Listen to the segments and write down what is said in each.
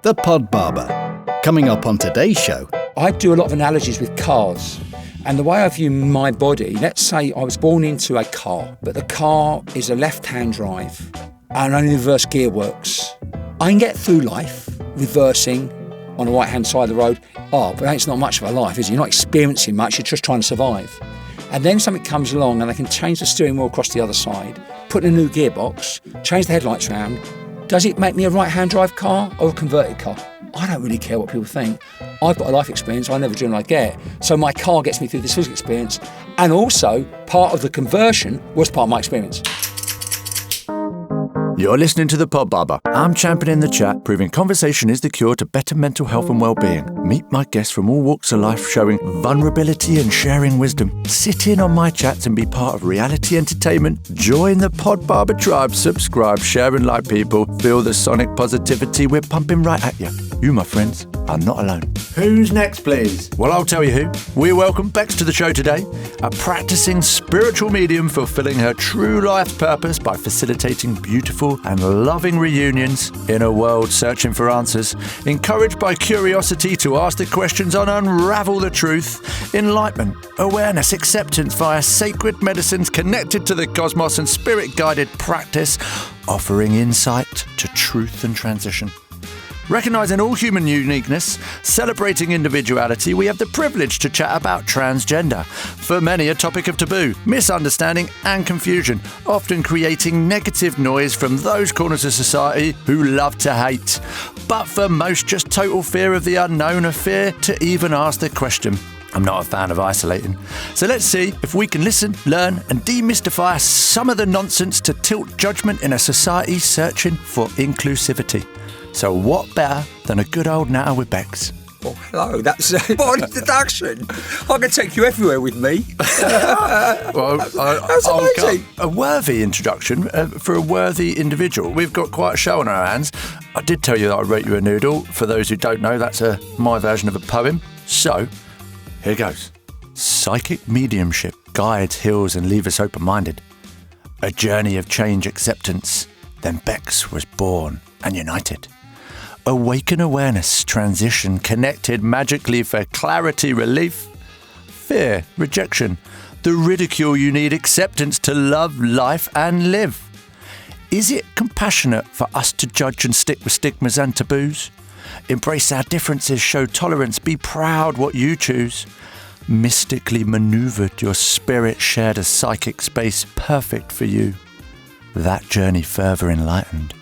The Pod Barber. Coming up on today's show. I do a lot of analogies with cars. And the way I view my body, let's say I was born into a car, but the car is a left-hand drive and only the reverse gear works. I can get through life reversing on the right-hand side of the road. But that's not much of a life, is it? You're not experiencing much, you're just trying to survive. And then something comes along and I can change the steering wheel across the other side, put in a new gearbox, change the headlights round. Does it make me a right-hand drive car or a converted car? I don't really care what people think. I've got a life experience I never dreamed I'd get. So my car gets me through this physical experience. And also, part of the conversion was part of my experience. You're listening to The Pod Barber. I'm championing the chat, proving conversation is the cure to better mental health and well-being. Meet my guests from all walks of life, showing vulnerability and sharing wisdom. Sit in on my chats and be part of reality entertainment. Join the Pod Barber tribe. Subscribe, share and like people. Feel the sonic positivity we're pumping right at you. You, my friends, are not alone. Who's next, please? Well, I'll tell you who. We welcome Becs to the show today, a practicing spiritual medium fulfilling her true life's purpose by facilitating beautiful and loving reunions in a world searching for answers, encouraged by curiosity to ask the questions and unravel the truth, enlightenment, awareness, acceptance via sacred medicines connected to the cosmos and spirit-guided practice, offering insight to truth and transition. Recognising all human uniqueness, celebrating individuality, we have the privilege to chat about transgender. For many, a topic of taboo, misunderstanding and confusion, often creating negative noise from those corners of society who love to hate. But for most, just total fear of the unknown, a fear to even ask the question. I'm not a fan of isolating. So let's see if we can listen, learn and demystify some of the nonsense to tilt judgment in a society searching for inclusivity. So what better than a good old natter with Becs? Oh, hello, that's what an introduction. I can take you everywhere with me. Well, that's amazing. A worthy introduction for a worthy individual. We've got quite a show on our hands. I did tell you that I wrote you a noodle. For those who don't know, that's my version of a poem. So, here goes. Psychic mediumship guides, heals and leaves us open-minded. A journey of change acceptance. Then Becs was born and united. Awaken awareness, transition, connected magically for clarity, relief, fear, rejection, the ridicule you need, acceptance to love, life and live. Is it compassionate for us to judge and stick with stigmas and taboos? Embrace our differences, show tolerance, be proud what you choose. Mystically maneuvered, your spirit shared a psychic space perfect for you. That journey further enlightened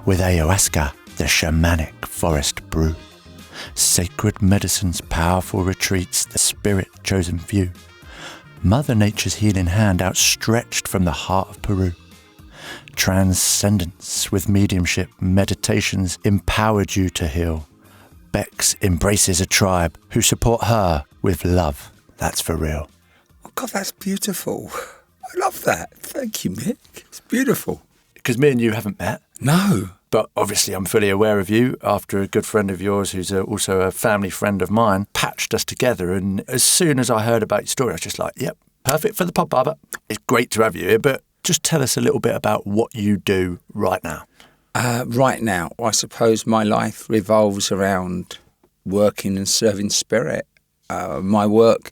with Ayahuasca, the shamanic forest brew. Sacred medicines, powerful retreats, the spirit-chosen few. Mother Nature's healing hand outstretched from the heart of Peru. Transcendence with mediumship, meditations empowered you to heal. Becs embraces a tribe who support her with love. That's for real. Oh, God, that's beautiful. I love that. Thank you, Mick. It's beautiful. Because me and you haven't met. No. But obviously I'm fully aware of you after a good friend of yours who's also a family friend of mine patched us together. And as soon as I heard about your story, I was just like, yep, perfect for the Pod Barber. It's great to have you here, but just tell us a little bit about what you do right now. Right now, I suppose my life revolves around working and serving spirit. My work,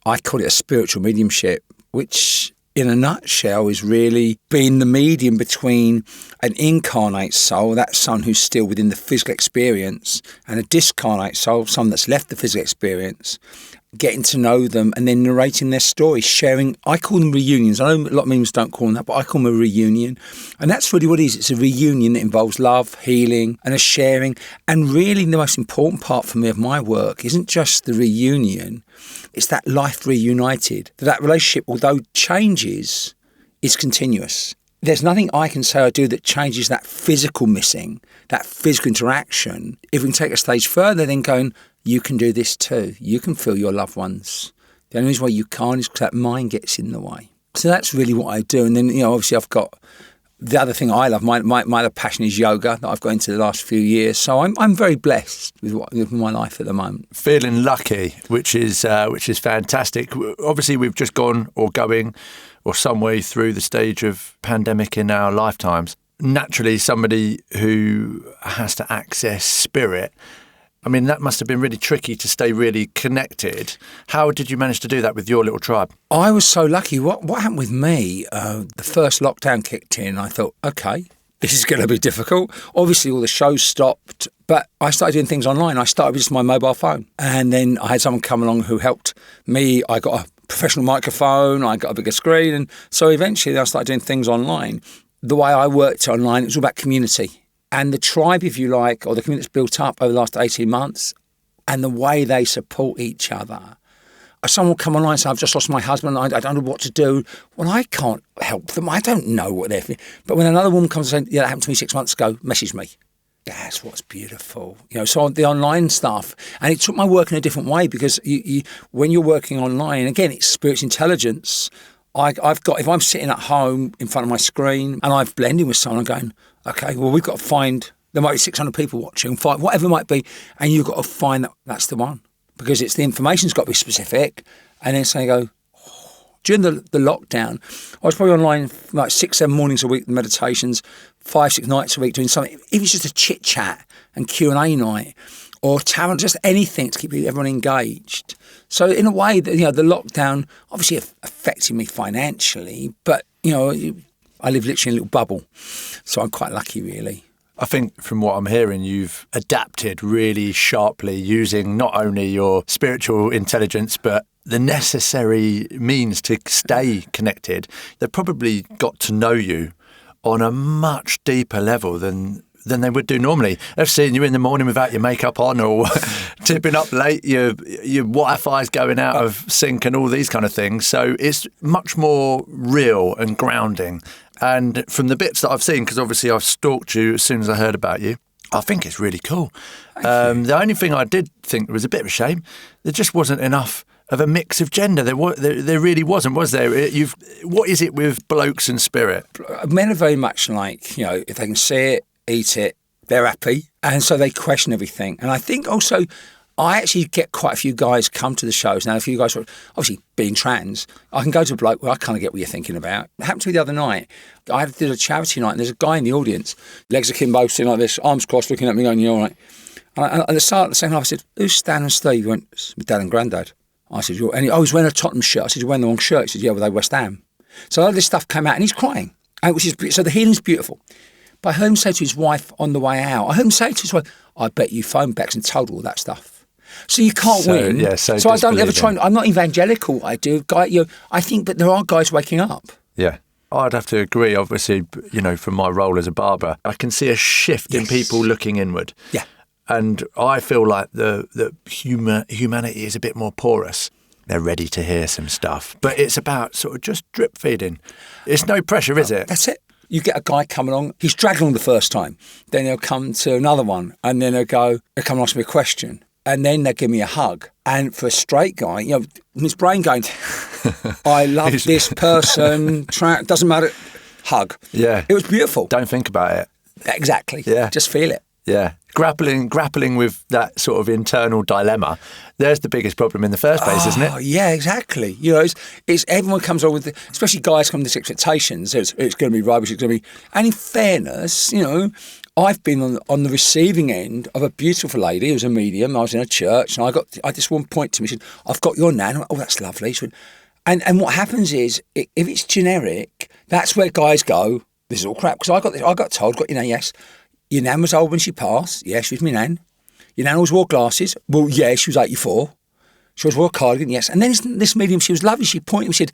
I call it a spiritual mediumship, which in a nutshell is really being the medium between an incarnate soul, that someone who's still within the physical experience, and a discarnate soul, someone that's left the physical experience, getting to know them and then narrating their story, sharing. I call them reunions. I know a lot of mediums don't call them that, but I call them a reunion. And that's really what it is. It's a reunion that involves love, healing and a sharing. And really the most important part for me of my work isn't just the reunion, it's that life reunited. That relationship, although changes, is continuous. There's nothing I can say or do that changes that physical missing, that physical interaction. If we can take a stage further, then going, you can do this too. You can feel your loved ones. The only reason why you can't is because that mind gets in the way. So that's really what I do. And then, obviously I've got the other thing I love. My other passion is yoga that I've got into the last few years. So I'm very blessed with my life at the moment. Feeling lucky, which is fantastic. Obviously, we've just gone or going or some way through the stage of pandemic in our lifetimes. naturally somebody who has to access spirit. I mean, that must have been really tricky to stay really connected. How did you manage to do that with your little tribe? I was so lucky. What happened with me, the first lockdown kicked in, I thought, okay, this is going to be difficult. Obviously, all the shows stopped, but I started doing things online. I started with just my mobile phone. And then I had someone come along who helped me. I got a professional microphone, I got a bigger screen. And so eventually I started doing things online. The way I worked online, it was all about community. And the tribe, if you like, or the community that's built up over the last 18 months, and the way they support each other. Someone will come online and say, I've just lost my husband, I don't know what to do. Well, I can't help them. I don't know what they're feeling. But when another woman comes and says, yeah, that happened to me 6 months ago, message me. That's what's beautiful. So the online stuff, and it took my work in a different way because when you're working online, again, it's spirit's intelligence. I've got, if I'm sitting at home in front of my screen and I've blended with someone, I'm going, okay, well, we've got to find, there might be 600 people watching, whatever it might be, and you've got to find that's the one. Because it's the information's got to be specific. And then so you go, during the lockdown, I was probably online like 6-7 mornings a week, meditations, 5-6 nights a week doing something. Even just a chit chat and Q&A night or tarot, just anything to keep everyone engaged. So in a way, the lockdown obviously affected me financially, but I live literally in a little bubble, so I'm quite lucky, really. I think from what I'm hearing, you've adapted really sharply using not only your spiritual intelligence, but the necessary means to stay connected. They've probably got to know you on a much deeper level than they would do normally. They've seen you in the morning without your makeup on or tipping up late, your Wi-Fi's going out of sync and all these kind of things. So it's much more real and grounding. And from the bits that I've seen, because obviously I've stalked you as soon as I heard about you, I think it's really cool. The only thing I did think was a bit of a shame, there just wasn't enough of a mix of gender. There really wasn't, was there? What is it with blokes and spirit? Men are very much like, if they can see it, eat it, they're happy. And so they question everything. And I think also, I actually get quite a few guys come to the shows. Now, a few guys, obviously being trans, I can go to a bloke, well, I kind of get what you're thinking about. It happened to me the other night. I did a charity night and there's a guy in the audience, legs akimbo, sitting like this, arms crossed, looking at me going, you all right? And at the start of the second half, I said, who's Stan and Steve? He went, it's my dad and granddad. I said, he's wearing a Tottenham shirt. I said, you're wearing the wrong shirt. He said, yeah, well, they West Ham. So all this stuff came out and he's crying. So the healing's beautiful. But I heard him say to his wife on the way out, I bet you phoned Becs and told all that stuff. So you can't win. Yeah, so I don't ever try. I'm not evangelical. I think, but there are guys waking up. Yeah. I'd have to agree, obviously, from my role as a barber, I can see a shift in people looking inward. Yeah. And I feel like the humanity is a bit more porous. They're ready to hear some stuff. But it's about sort of just drip feeding. It's no pressure, is it? That's it. You get a guy coming along, he's dragged along the first time. Then he'll come to another one and then he'll come and ask me a question. And then they'll give me a hug. And for a straight guy, his brain going, I love this person, doesn't matter, hug. Yeah. It was beautiful. Don't think about it. Exactly. Yeah. Just feel it. Yeah. Grappling with that sort of internal dilemma. There's the biggest problem in the first place, isn't it? Yeah, exactly. It's everyone comes on with, especially guys come with these expectations. It's going to be rubbish. It's going to be, and in fairness, I've been on the receiving end of a beautiful lady who was a medium. I was in a church, and I just one point to me, she said, "I've got your nan." I went, "Oh, that's lovely." She went, and what happens is, if it's generic, that's where guys go, "This is all crap." Because I got told, "Got your nan?" Yes. Your nan was old when she passed. Yeah, she was my nan. Your nan always wore glasses. Well, yeah, she was 84. She always wore a cardigan, yes. And then this medium, she was lovely. She pointed and said,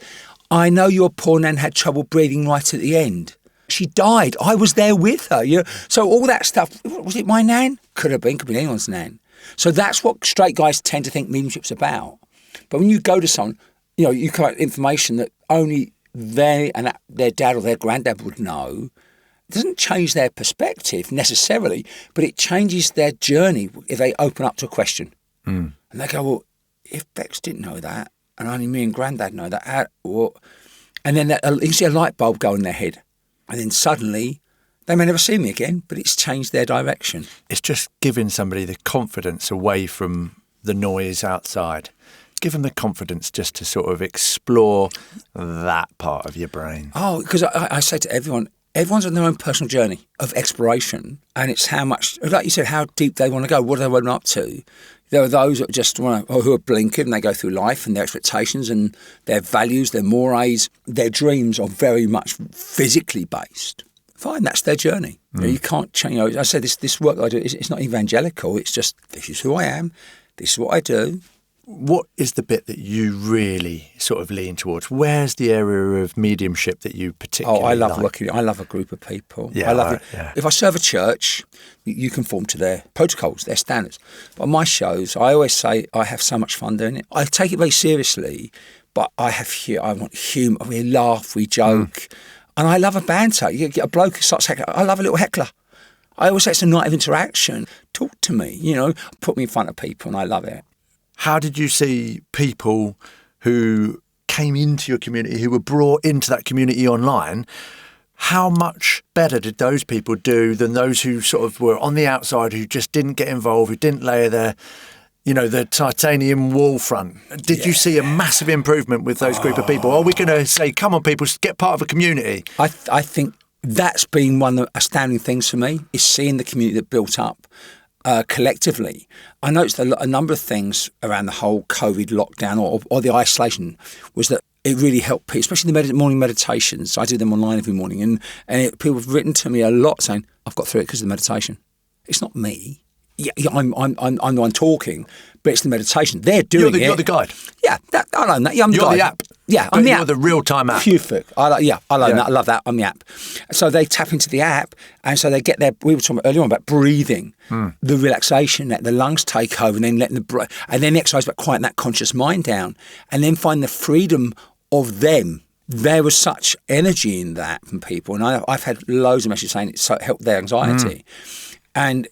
"I know your poor nan had trouble breathing right at the end. She died. I was there with her." So all that stuff, was it my nan? Could have been anyone's nan. So that's what straight guys tend to think mediumship's about. But when you go to someone, you collect information that only they and their dad or their granddad would know. It doesn't change their perspective necessarily, but it changes their journey if they open up to a question. And they go, well, if Becs didn't know that, and only me and Grandad know that, and then you see a light bulb go in their head, and then suddenly they may never see me again, but it's changed their direction. It's just giving somebody the confidence away from the noise outside. Give them the confidence just to sort of explore that part of your brain. Oh, because I say to everyone, everyone's on their own personal journey of exploration, and it's how much, like you said, how deep they want to go. What do they want up to? There are those that just want to, who are blinkered, and they go through life and their expectations and their values, their mores, their dreams are very much physically based. Fine, that's their journey. You can't change. I say this work that I do, it's not evangelical. It's just, this is who I am. This is what I do. What is the bit that you really sort of lean towards? Where's the area of mediumship that you particularly I love like? working. I love a group of people. Yeah, I love right, it. yeah. If I serve a church, you conform to their protocols, their standards. But on my shows, I always say I have so much fun doing it. I take it very seriously, but I want humour. We laugh, we joke, and I love a banter. You get a bloke who starts heckling. I love a little heckler. I always say it's a night of interaction. Talk to me, put me in front of people, and I love it. How did you see people who came into your community, who were brought into that community online? How much better did those people do than those who sort of were on the outside, who just didn't get involved, who didn't layer their, the titanium wall front? Did you see a massive improvement with those group of people? Are we going to say, come on, people, get part of a community? I think that's been one of the astounding things for me, is seeing the community that built up. Collectively, I noticed a number of things around the whole COVID lockdown or the isolation was that it really helped people, especially the morning meditations. I do them online every morning, and people have written to me a lot saying, I've got through it because of the meditation. It's not me. Yeah, I'm the one talking, but it's the meditation. They're doing it. You're the guide. Yeah, I know that. Yeah, I'm the You're guide. the app. Yeah, but I'm the app. You're the real-time app. Perfect. I love that. I love that. I'm the app. So they tap into the app, and so they get their. We were talking earlier on about breathing, the relaxation, let the lungs take over, and then letting and then the exercise about quieting that conscious mind down, and then find the freedom of them. There was such energy in that from people, and I've had loads of messages saying it helped their anxiety, and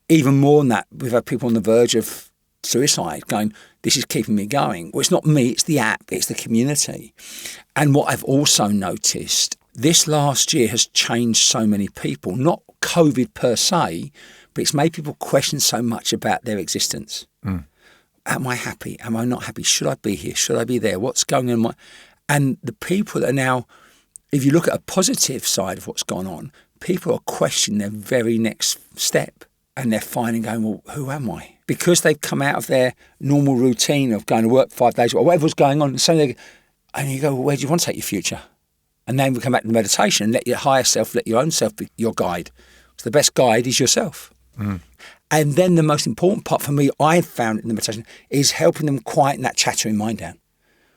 even more than that, we've had people on the verge of suicide going, this is keeping me going. Well, it's not me, it's the app, it's the community. And what I've also noticed, this last year has changed so many people, not COVID per se, but it's made people question so much about their existence. Am I happy? Am I not happy? Should I be here? Should I be there? What's going on? And the people that are now, if you look at a positive side of what's gone on, people are questioning their very next step. And they're finding going, well, who am I? Because they've come out of their normal routine of going to work 5 days or whatever's going on. And you go, well, where do you want to take your future? And then we come back to meditation and let your higher self, let your own self be your guide. So the best guide is yourself. And then the most important part for me, I've found in the meditation, is helping them quieten that chattering mind down.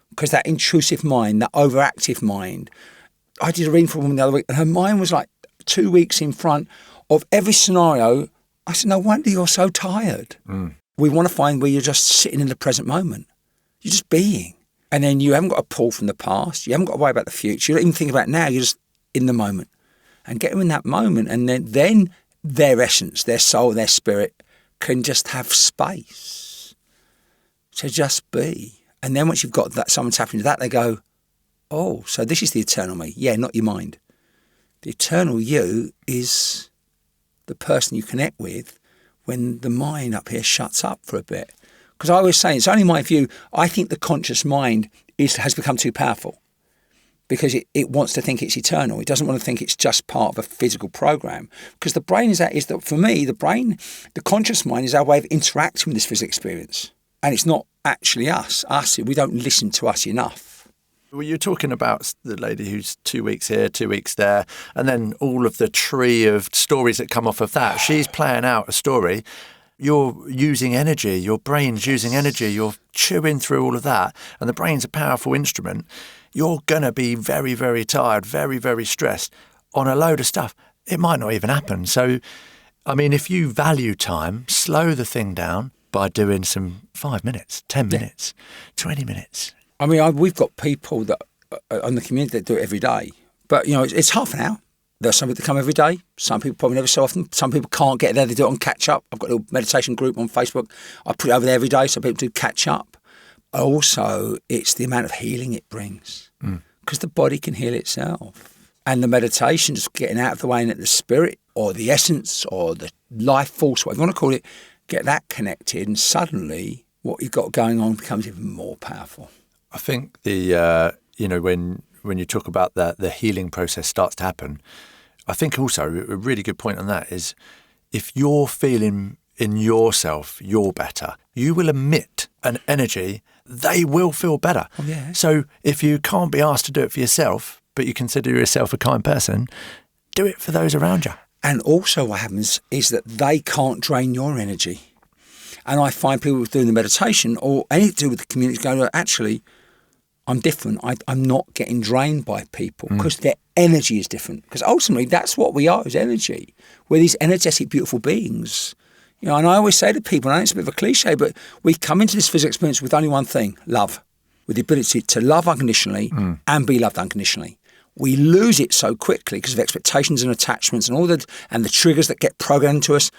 Because that intrusive mind, that overactive mind, I did a reading for a woman the other week, and her mind was like 2 weeks in front of every scenario. I said, no wonder you're so tired. We want to find where you're just sitting in the present moment. You're just being. And then you haven't got to pull from the past. You haven't got to worry about the future. You don't even think about now. You're just in the moment. And get them in that moment. And then their essence, their soul, their spirit can just have space to just be. And then once you've got that, someone tapping into that, they go, oh, so this is the eternal me. Yeah, not your mind. The eternal you is the person you connect with when the mind up here shuts up for a bit. Because I always say, it's only my view, I think the conscious mind has become too powerful because it wants to think it's eternal. It doesn't want to think it's just part of a physical program. Because the brain is that for me, the conscious mind is our way of interacting with this physical experience. And it's not actually us. We don't listen to us enough. Well, you're talking about the lady who's 2 weeks here, 2 weeks there, and then all of the tree of stories that come off of that. She's playing out a story. You're using energy. Your brain's using energy. You're chewing through all of that. And the brain's a powerful instrument. You're going to be very, very tired, very, very stressed on a load of stuff. It might not even happen. So, I mean, if you value time, slow the thing down by doing some 5 minutes, 10 minutes, 20 minutes. I mean, we've got people that on the community that do it every day. But, it's half an hour. There's some people that come every day. Some people probably never so often. Some people can't get there. They do it on catch up. I've got a little meditation group on Facebook. I put it over there every day so people do catch up. Also, it's the amount of healing it brings. Because the body can heal itself. And the meditation, just getting out of the way and let the spirit or the essence or the life force, whatever you want to call it, get that connected. And suddenly what you've got going on becomes even more powerful. I think when you talk about the healing process starts to happen, I think also a really good point on that is if you're feeling in yourself you're better, you will emit an energy, they will feel better. Oh, yeah. So if you can't be asked to do it for yourself, but you consider yourself a kind person, do it for those around you. And also what happens is that they can't drain your energy. And I find people doing the meditation or anything to do with the community go, actually, I'm different. I'm not getting drained by people because their energy is different. Because ultimately, that's what we are, is energy. We're these energetic, beautiful beings. You know, and I always say to people, and I know it's a bit of a cliche, but we come into this physical experience with only one thing, love, with the ability to love unconditionally and be loved unconditionally. We lose it so quickly because of expectations and attachments and the triggers that get programmed to us.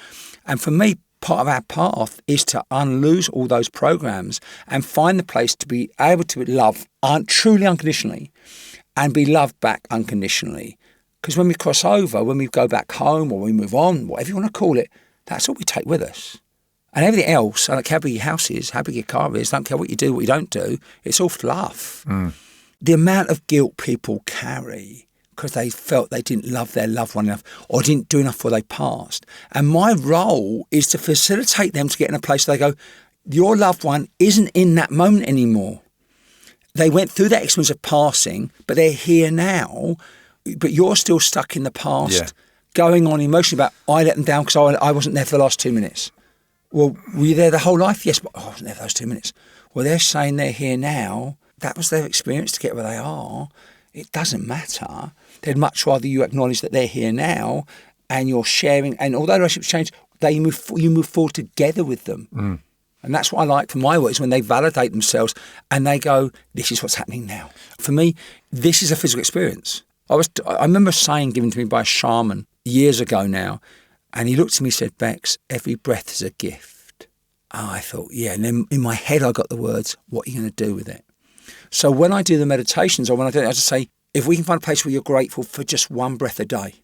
And for me, part of our path is to unloose all those programs and find the place to be able to love truly unconditionally and be loved back unconditionally. Because when we cross over, when we go back home or we move on, whatever you want to call it, that's all we take with us. And everything else, I don't care how big your house is, how big your car is, don't care what you do, what you don't do, it's all fluff. The amount of guilt people carry because they felt they didn't love their loved one enough or didn't do enough before they passed. And my role is to facilitate them to get in a place where they go, your loved one isn't in that moment anymore. They went through that experience of passing, but they're here now, but you're still stuck in the past, going on emotionally about, I let them down because I wasn't there for the last 2 minutes. Well, were you there the whole life? Yes, but I wasn't there for those 2 minutes. Well, they're saying they're here now. That was their experience to get where they are. It doesn't matter. They'd much rather you acknowledge that they're here now and you're sharing. And although relationships change, you move forward together with them. And that's what I like from my work is when they validate themselves and they go, this is what's happening now. For me, this is a physical experience. I remember a saying given to me by a shaman years ago now, and he looked at me and said, Becs, every breath is a gift. Oh, I thought, yeah. And then in my head, I got the words, what are you going to do with it? So when I do the meditations or when I do it, I just say, if we can find a place where you're grateful for just one breath a day,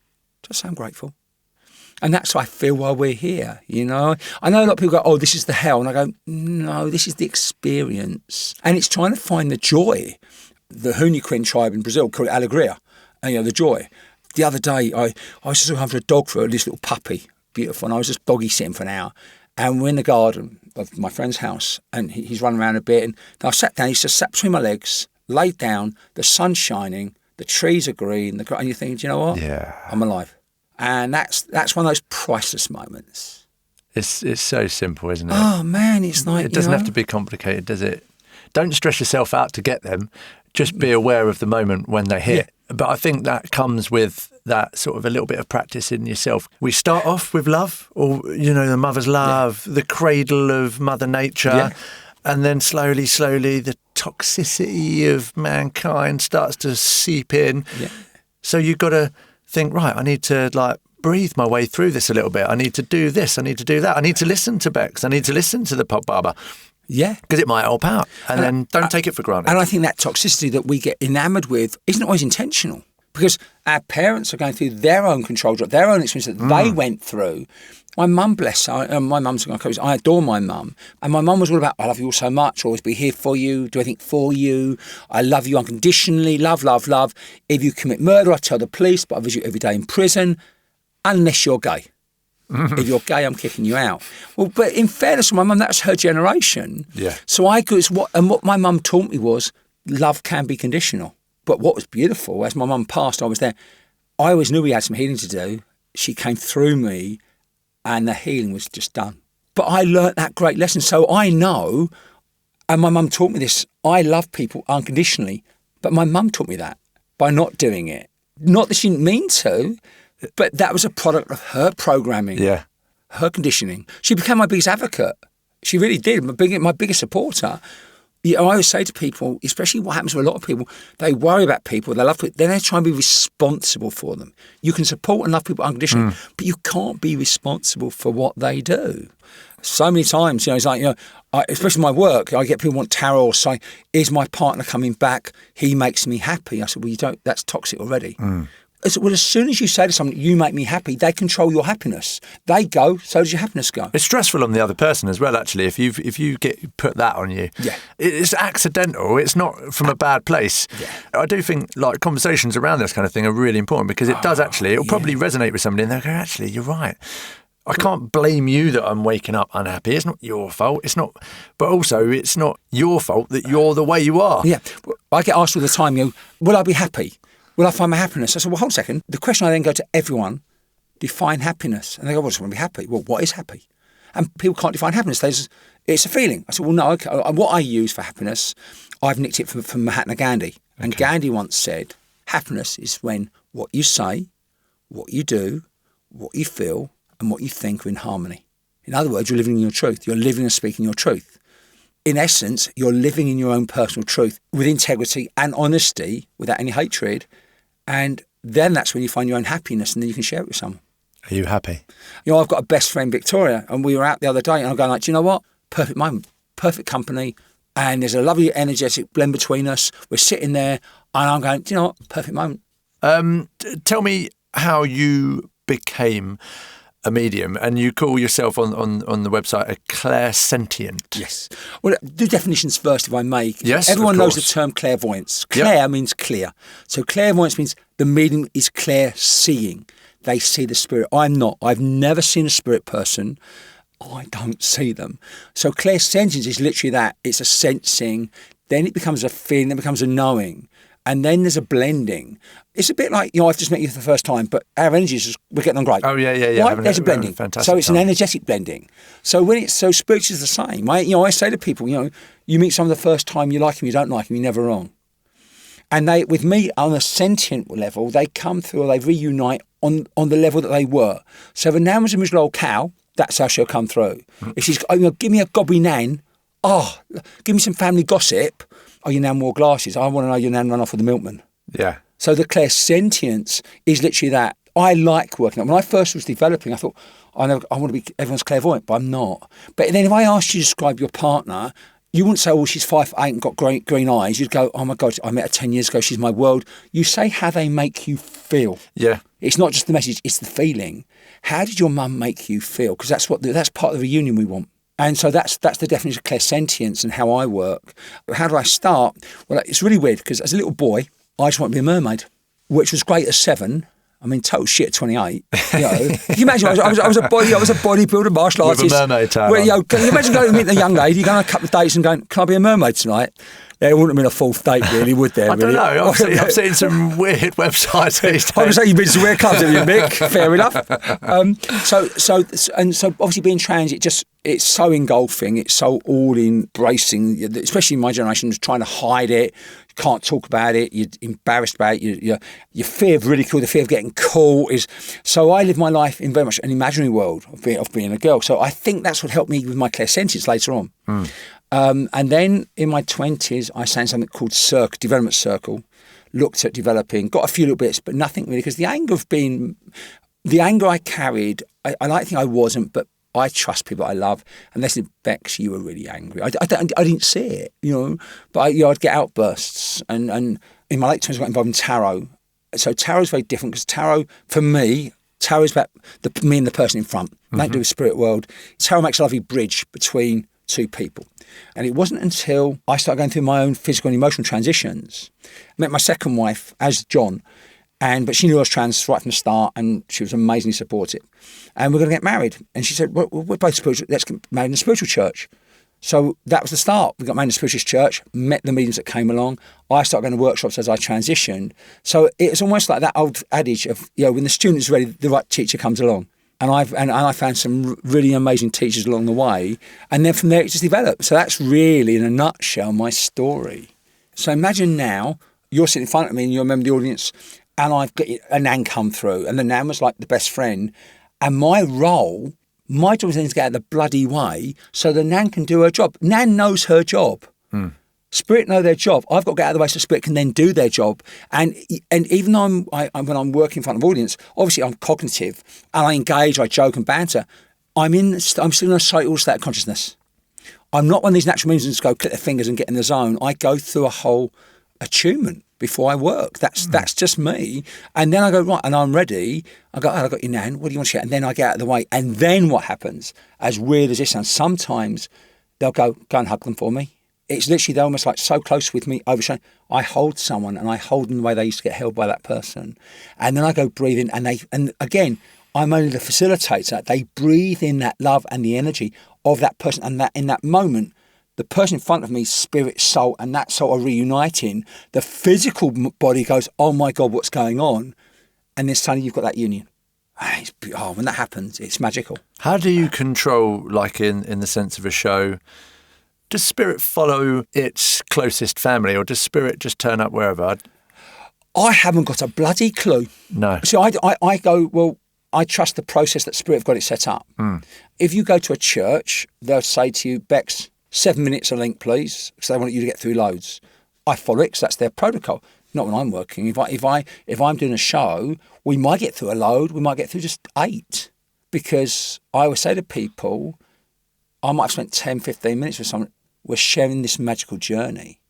just say I'm grateful. And that's how I feel while we're here, you know. I know a lot of people go, oh, this is the hell. And I go, no, this is the experience. And it's trying to find the joy. The Uniqueness tribe in Brazil call it alegria, and, you know, the joy. The other day, I was just looking for a dog for this little puppy, beautiful, and I was just doggy sitting for an hour. And we're in the garden of my friend's house, and he's running around a bit. And I sat down, he's just sat between my legs, laid down, the sun's shining, the trees are green, and you're thinking, do you know what? Yeah. I'm alive. And that's one of those priceless moments. It's so simple, isn't it? Oh, man, it's like, it doesn't have to be complicated, does it? Don't stress yourself out to get them. Just be aware of the moment when they hit. Yeah. But I think that comes with that sort of a little bit of practice in yourself. We start off with love, or, you know, the mother's love, the cradle of Mother Nature, and then slowly, the toxicity of mankind starts to seep in. Yeah. So you've got to think, right, I need to breathe my way through this a little bit. I need to do this. I need to do that. I need to listen to Becs. I need to listen to the pop barber. Yeah. Because it might help out. And then don't take it for granted. And I think that toxicity that we get enamoured with isn't always intentional. Because our parents are going through their own control, their own experience that they went through. My mum, bless her, my mum's going to coach. I adore my mum. And my mum was all about, I love you all so much, always be here for you, do anything for you. I love you unconditionally, love, love, love. If you commit murder, I tell the police, but I visit you every day in prison, unless you're gay. If you're gay, I'm kicking you out. Well, but in fairness to my mum, that's her generation. Yeah. So what my mum taught me was love can be conditional. But what was beautiful, as my mum passed, I was there. I always knew we had some healing to do. She came through me and the healing was just done. But I learnt that great lesson. So I know, and my mum taught me this, I love people unconditionally. But my mum taught me that by not doing it. Not that she didn't mean to, but that was a product of her programming, her conditioning. She became my biggest advocate. She really did, my biggest supporter. I always say to people, especially what happens with a lot of people, they worry about people, they love people, then they try and be responsible for them. You can support and love people unconditionally, but you can't be responsible for what they do. So many times, it's like, especially my work, I get people want tarot or say, is my partner coming back? He makes me happy. I said, well, that's toxic already. As soon as you say to someone, you make me happy, they control your happiness. They go, so does your happiness go. It's stressful on the other person as well, actually, if you get put that on you. Yeah. It's accidental. It's not from a bad place. Yeah. I do think like conversations around this kind of thing are really important because it does actually, it'll probably resonate with somebody and they'll go, actually, you're right. I can't blame you that I'm waking up unhappy. It's not your fault. It's not, but also it's not your fault that you're the way you are. Yeah. I get asked all the time, will I be happy? Will I find my happiness? I said, well, hold a second. The question I then go to everyone, define happiness. And they go, well, I just want to be happy. Well, what is happy? And people can't define happiness. It's a feeling. I said, well, no, okay. What I use for happiness, I've nicked it from Mahatma Gandhi. And Gandhi once said, happiness is when what you say, what you do, what you feel, and what you think are in harmony. In other words, you're living in your truth. You're living and speaking your truth. In essence, you're living in your own personal truth with integrity and honesty, without any hatred. And then that's when you find your own happiness, and then you can share it with someone. Are you happy? I've got a best friend, Victoria, and we were out the other day, and I'm going like, do you know what? Perfect moment, perfect company, and there's a lovely energetic blend between us. We're sitting there, and I'm going, do you know what? Perfect moment. Tell me how you became a medium, and you call yourself on the website a Clairsentient. Yes. Well, do definitions first, if I may. Yes, everyone knows the term clairvoyance. Clair means clear. So clairvoyance means the medium is clear seeing. They see the spirit. I'm not. I've never seen a spirit person. I don't see them. So clairsentience is literally that. It's a sensing. Then it becomes a feeling. Then it becomes a knowing. And then there's a blending. It's a bit like, I've just met you for the first time, but our energies, we're getting on great. Oh, yeah. Right? There's a blending. So it's an energetic blending. So spiritual is the same. I say to people, you meet someone the first time, you like him, you don't like him, you're never wrong. And with me, on a sentient level, they come through or they reunite on the level that they were. So if a nan was a miserable old cow, that's how she'll come through. If she's, give me a gobby nan, give me some family gossip. Oh, your nan wore glasses. I want to know your nan ran off with the milkman. Yeah. So the clairsentience is literally that. I like working on. When I first was developing, I thought, I want to be everyone's clairvoyant, but I'm not. But then if I asked you to describe your partner, you wouldn't say, she's 5'8" and got green eyes. You'd go, oh my God, I met her 10 years ago. She's my world. You say how they make you feel. Yeah. It's not just the message, it's the feeling. How did your mum make you feel? Because that's part of the reunion we want. And so that's the definition of clairsentience and how I work. How do I start? Well, it's really weird because as a little boy, I just wanted to be a mermaid, which was great at 7. I mean, total shit at 28. Can you imagine? I was a bodybuilder, martial artist. With a mermaid tan. Can you imagine going to meet a young lady, going on a couple of dates and going, can I be a mermaid tonight? There wouldn't have been a fourth date, really, would there? I don't know. I've seen some weird websites these days. I would say you've been to weird clubs, have you, Mick? Fair enough. So obviously being trans, it's so engulfing, it's so all-embracing, especially in my generation, trying to hide it, you can't talk about it, you're embarrassed about it, your fear of ridicule, the fear of getting caught is... So I live my life in very much an imaginary world of being a girl. So I think that's what helped me with my clairsentience later on. And then in my 20s, I sang something called Development Circle, looked at developing, got a few little bits, but nothing really, because the anger I carried, I like to think I wasn't, but I trust people I love. And they said, Becs, you were really angry. I didn't see it, but I'd get outbursts. And in my late 20s, I got involved in tarot. So tarot is very different because tarot, for me, tarot is about me and the person in front. Nothing to do with spirit world. Tarot makes a lovely bridge between two people. And it wasn't until I started going through my own physical and emotional transitions. I met my second wife as John, but she knew I was trans right from the start, and she was amazingly supportive. And we're going to get married. And she said, well, we're both spiritual, let's get married in a spiritual church. So that was the start. We got married in a spiritual church, met the mediums that came along. I started going to workshops as I transitioned. So it's almost like that old adage of, when the student is ready, the right teacher comes along. And I found some really amazing teachers along the way. And then from there, it just developed. So that's really, in a nutshell, my story. So imagine now, you're sitting in front of me and you're a member of the audience, and I've got a nan come through. And the nan was like the best friend. And my job is then to get out of the bloody way so the nan can do her job. Nan knows her job. Spirit know their job. I've got to get out of the way so Spirit can then do their job. And even though when I'm working in front of an audience, obviously I'm cognitive and I engage, I joke and banter. I'm still in a cycle state of consciousness. I'm not one of these natural mediums that just go click their fingers and get in the zone. I go through a whole attunement. before I work. That's just me. And then I go, right, and I'm ready. I go, I got your nan. What do you want to share? And then I get out of the way. And then what happens, as weird as this sounds, sometimes they'll go and hug them for me. It's literally, they're almost like so close with me, overshadowing. I hold someone and I hold them the way they used to get held by that person. And then I go breathe in, and again, I'm only the facilitator. They breathe in that love and the energy of that person. And that in that moment, the person in front of me, spirit, soul, and that soul are reuniting. The physical body goes, oh my God, what's going on? And then suddenly you've got that union. When that happens, it's magical. How do you control, like in the sense of a show, does spirit follow its closest family, or does spirit just turn up wherever? I haven't got a bloody clue. No. So I go, well, I trust the process that spirit have got it set up. If you go to a church, they'll say to you, Becs, 7 minutes a link, please, because they want you to get through loads. I follow it because that's their protocol. Not when I'm working. If I'm doing a show, we might get through a load. We might get through just 8, because I always say to people, I might have spent 10, 15 minutes with someone. We're sharing this magical journey.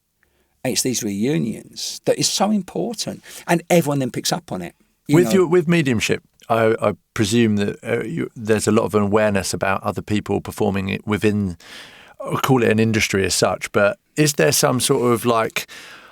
And it's these reunions that is so important, and everyone then picks up on it. With mediumship, I presume that there's a lot of awareness about other people performing it within, I'll call it an industry as such, but is there some sort of like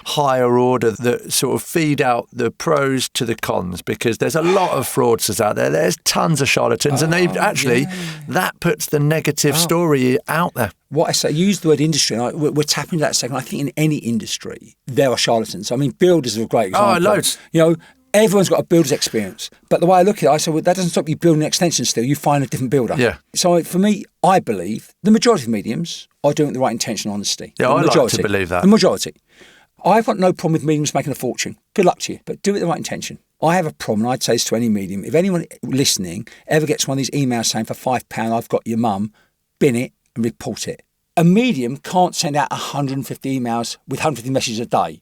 higher order that sort of feed out the pros to the cons? Because there's a lot of fraudsters out there. There's tons of charlatans, and they actually, that puts the negative story out there. What I say, use the word industry, and we're tapping into that a second. I think in any industry, there are charlatans. I mean, builders are a great example. Oh, loads. Everyone's got a builder's experience. But the way I look at it, I say, well, that doesn't stop you building an extension still. You find a different builder. Yeah. So for me, I believe the majority of mediums are doing it with the right intention and honesty. Yeah, I like to believe that. The majority. I've got no problem with mediums making a fortune. Good luck to you, but do it with the right intention. I have a problem, and I'd say this to any medium. If anyone listening ever gets one of these emails saying, for £5, I've got your mum, bin it and report it. A medium can't send out 150 emails with 150 messages a day.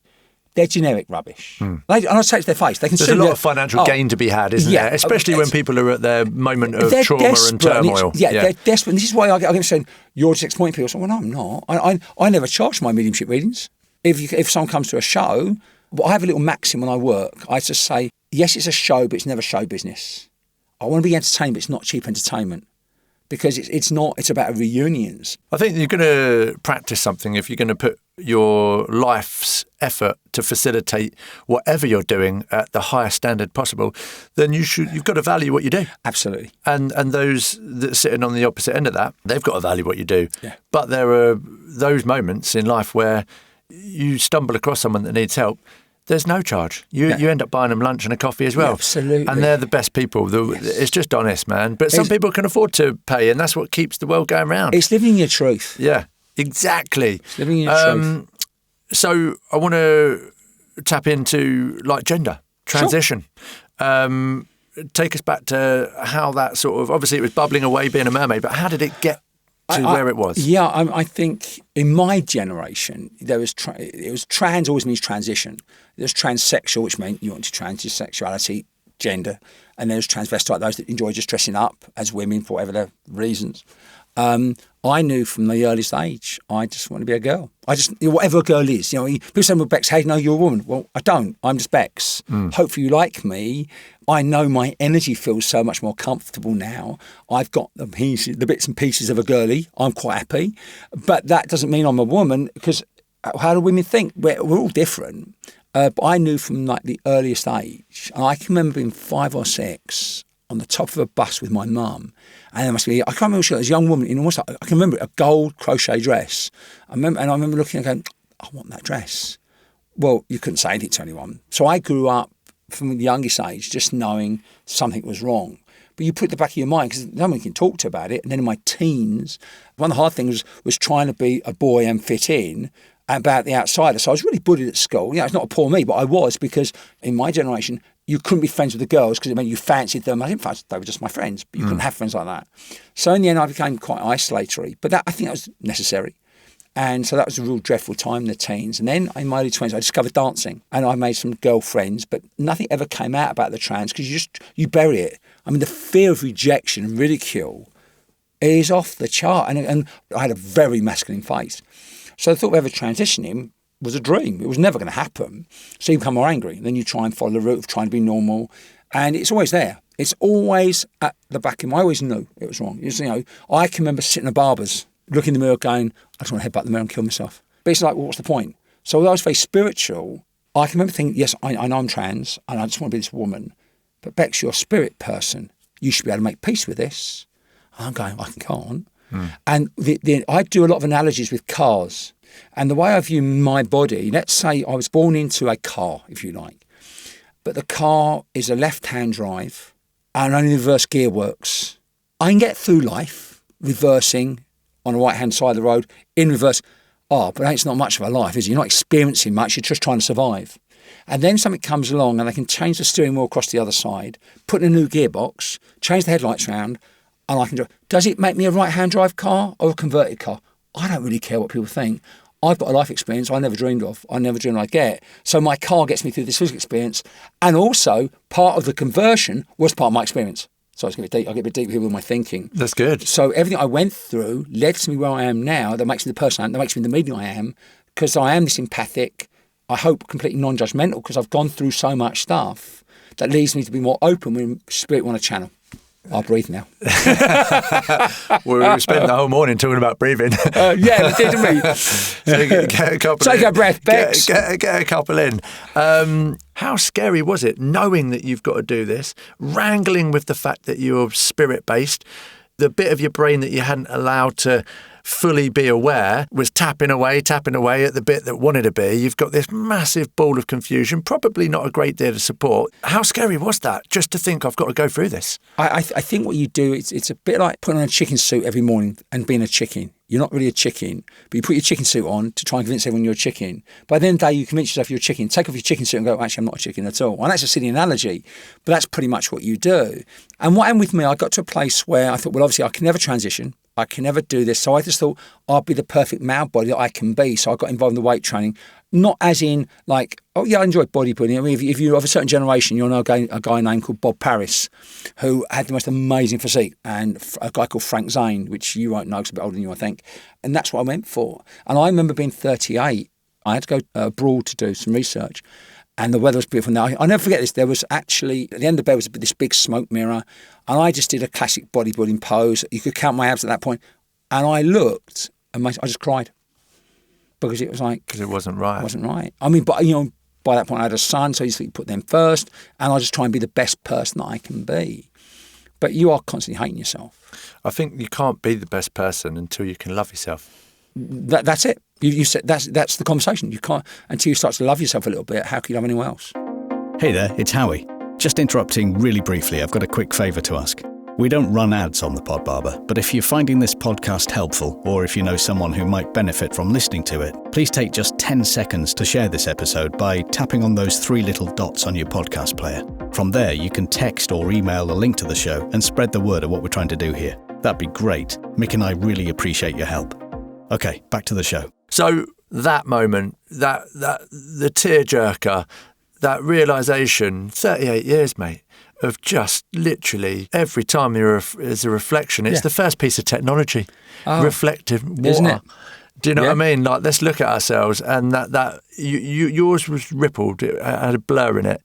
They're generic rubbish. And I say it to their face. There's a lot of financial gain to be had, isn't there? Especially when people are at their moment of trauma and turmoil. They're desperate. And this is why I get saying, you're just exploiting people. So, well, no, I'm not. I never charge my mediumship readings. If someone comes to a show, I have a little maxim when I work. I just say, yes, it's a show, but it's never show business. I want to be entertained, but it's not cheap entertainment. Because it's about reunions. I think you're going to practice something if you're going to put your life's effort to facilitate whatever you're doing at the highest standard possible, then you've got to value what you do. Absolutely. And those that are sitting on the opposite end of that, they've got to value what you do. Yeah. But there are those moments in life where you stumble across someone that needs help. There's no charge. You end up buying them lunch and a coffee as well. Yeah, absolutely. And they're the best people. It's just honest, man. But some people can afford to pay, and that's what keeps the world going round. It's living your truth. Yeah, exactly. It's living your truth. So I want to tap into like gender, transition. Sure. Take us back to how that sort of, obviously it was bubbling away being a mermaid, but how did it get to where it was? Yeah, I think in my generation, it was trans always means transition. There's transsexual, which meant you want to transition sexuality, gender, and there's transvestite, those that enjoy just dressing up as women for whatever their reasons. I knew from the earliest age, I just want to be a girl. Whatever a girl is, people say, well, Becs, how do you know you're a woman? Well, I don't. I'm just Becs. Hopefully you like me. I know my energy feels so much more comfortable now. I've got the bits and pieces of a girly. I'm quite happy. But that doesn't mean I'm a woman, because how do women think? We're all different. But I knew from like the earliest age, and I can remember being 5 or 6 on the top of a bus with my mum, and there must be, I can't remember, she was a young woman in almost, I can remember a gold crochet dress. I remember looking and going, I want that dress. Well, you couldn't say anything to anyone. So I grew up from the youngest age just knowing something was wrong. But you put it at the back of your mind because no one can talk to about it. And then in my teens, one of the hard things was trying to be a boy and fit in about the outsider. So I was really bullied at school. It's not a poor me, but I was, because in my generation, you couldn't be friends with the girls because it meant you fancied them. I didn't fancy them, they were just my friends, but you couldn't have friends like that. So in the end, I became quite isolatory, but I think that was necessary. And so that was a real dreadful time in the teens. And then in my early 20s, I discovered dancing, and I made some girlfriends, but nothing ever came out about the trans because you bury it. I mean, the fear of rejection and ridicule is off the chart. And I had a very masculine face. So I thought of ever transitioning, was a dream. It was never going to happen. So you become more angry. Then you try and follow the route of trying to be normal. And it's always there. It's always at the back of my. I always knew it was wrong. I can remember sitting at Barber's, looking in the mirror going, I just want to headbutt the mirror and kill myself. But it's like, well, what's the point? So although I was very spiritual, I can remember thinking, yes, I know I'm trans and I just want to be this woman. But Becs, you're a spirit person. You should be able to make peace with this. And I'm going, I can't. And I do a lot of analogies with cars. And the way I view my body, let's say I was born into a car, if you like. But the car is a left-hand drive and only the reverse gear works. I can get through life reversing on the right-hand side of the road in reverse. But it's not much of a life, is it? You're not experiencing much. You're just trying to survive. And then something comes along and they can change the steering wheel across the other side, put in a new gearbox, change the headlights around, and I can do it. Does it make me a right-hand drive car or a converted car? I don't really care what people think. I've got a life experience I never dreamed of. I never dreamed I'd get. So my car gets me through this physical experience. And also, part of the conversion was part of my experience. So I was going to get a bit deep here with my thinking. That's good. So everything I went through led to me where I am now, that makes me the person I am, that makes me the medium I am, because I am this empathic, I hope completely non-judgmental, because I've gone through so much stuff that leads me to be more open when spirit want to channel. I'll breathe now. We spent the whole morning talking about breathing. Yeah, we did, didn't we? So get a couple Take a breath, Becs. Get a couple in. How scary was it knowing that you've got to do this, wrangling with the fact that you're spirit-based, the bit of your brain that you hadn't allowed to fully be aware was tapping away at the bit that wanted to be. You've got this massive ball of confusion, probably not a great deal of support. How scary was that, just to think I've got to go through this? I think what you do, it's a bit like putting on a chicken suit every morning and being a chicken. You're not really a chicken, but you put your chicken suit on to try and convince everyone you're a chicken. By the end of the day, you convince yourself you're a chicken. Take off your chicken suit and go, actually, I'm not a chicken at all. And that's a silly analogy, but that's pretty much what you do. And what happened with me, I got to a place where I thought, well, obviously, I can never transition. I can never do this. So I just thought I'll be the perfect male body that I can be. So I got involved in the weight training, not as in like, oh yeah, I enjoy bodybuilding. I mean, if you're of a certain generation, you'll know a guy named called Bob Paris, who had the most amazing physique, and a guy called Frank Zane, which you won't know because I'm a bit older than you, I think. And that's what I went for. And I remember being 38. I had to go abroad to do some research. And the weather was beautiful. Now, I'll never forget this. There was actually, at the end of the bed was this big smoke mirror. And I just did a classic bodybuilding pose. You could count my abs at that point. And I looked and I just cried. Because it was like... Because it wasn't right. It wasn't right. I mean, but by that point I had a son, so you put them first. And I just try and be the best person that I can be. But you are constantly hating yourself. I think you can't be the best person until you can love yourself. That's it. You said that's the conversation. You can't until you start to love yourself a little bit. How can you love anyone else? Hey there, it's Howie. Just interrupting really briefly. I've got a quick favour to ask. We don't run ads on the Pod Barber, but if you're finding this podcast helpful, or if you know someone who might benefit from listening to it, please take just 10 seconds to share this episode by tapping on those 3 little dots on your podcast player. From there, you can text or email a link to the show and spread the word of what we're trying to do here. That'd be great. Mick and I really appreciate your help. Okay, back to the show. So that moment, the tearjerker, that realisation, 38 years, mate, of just literally every time there's a reflection, it's the first piece of technology, reflective water. Isn't it? Do you know what I mean? Like, let's look at ourselves, and that yours was rippled, it had a blur in it.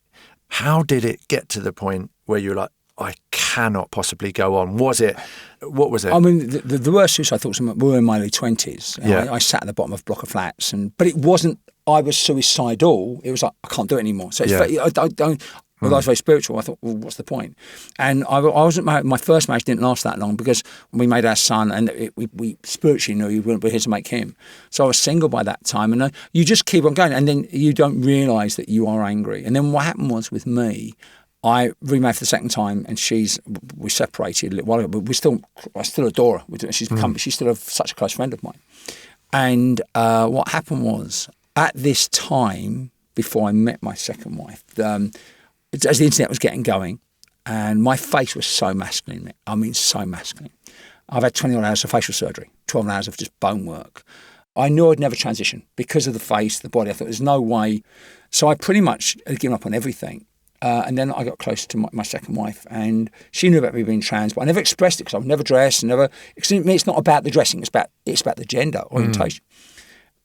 How did it get to the point where you're like, I cannot possibly go on? What was it? I mean, the worst suicide I thought were in my early 20s. Yeah. I sat at the bottom of a block of flats, but it wasn't, I was suicidal. It was like, I can't do it anymore. So I don't, although I was very spiritual, I thought, well, what's the point? And I wasn't married. My first marriage didn't last that long because we made our son, and we spiritually knew we wouldn't be here to make him. So I was single by that time, and you just keep on going, and then you don't realise that you are angry. And then what happened was with me, I remarried for the second time, and we separated a little while ago, but I still adore her. She's still such a close friend of mine. And what happened was, at this time, before I met my second wife, as the internet was getting going, and my face was so masculine. I mean, so masculine. I've had 21 hours of facial surgery, 12 hours of just bone work. I knew I'd never transition because of the face, the body. I thought there's no way. So I pretty much had given up on everything. And then I got close to my second wife, and she knew about me being trans, but I never expressed it because I would never dress. It's not about the dressing; it's about the gender orientation.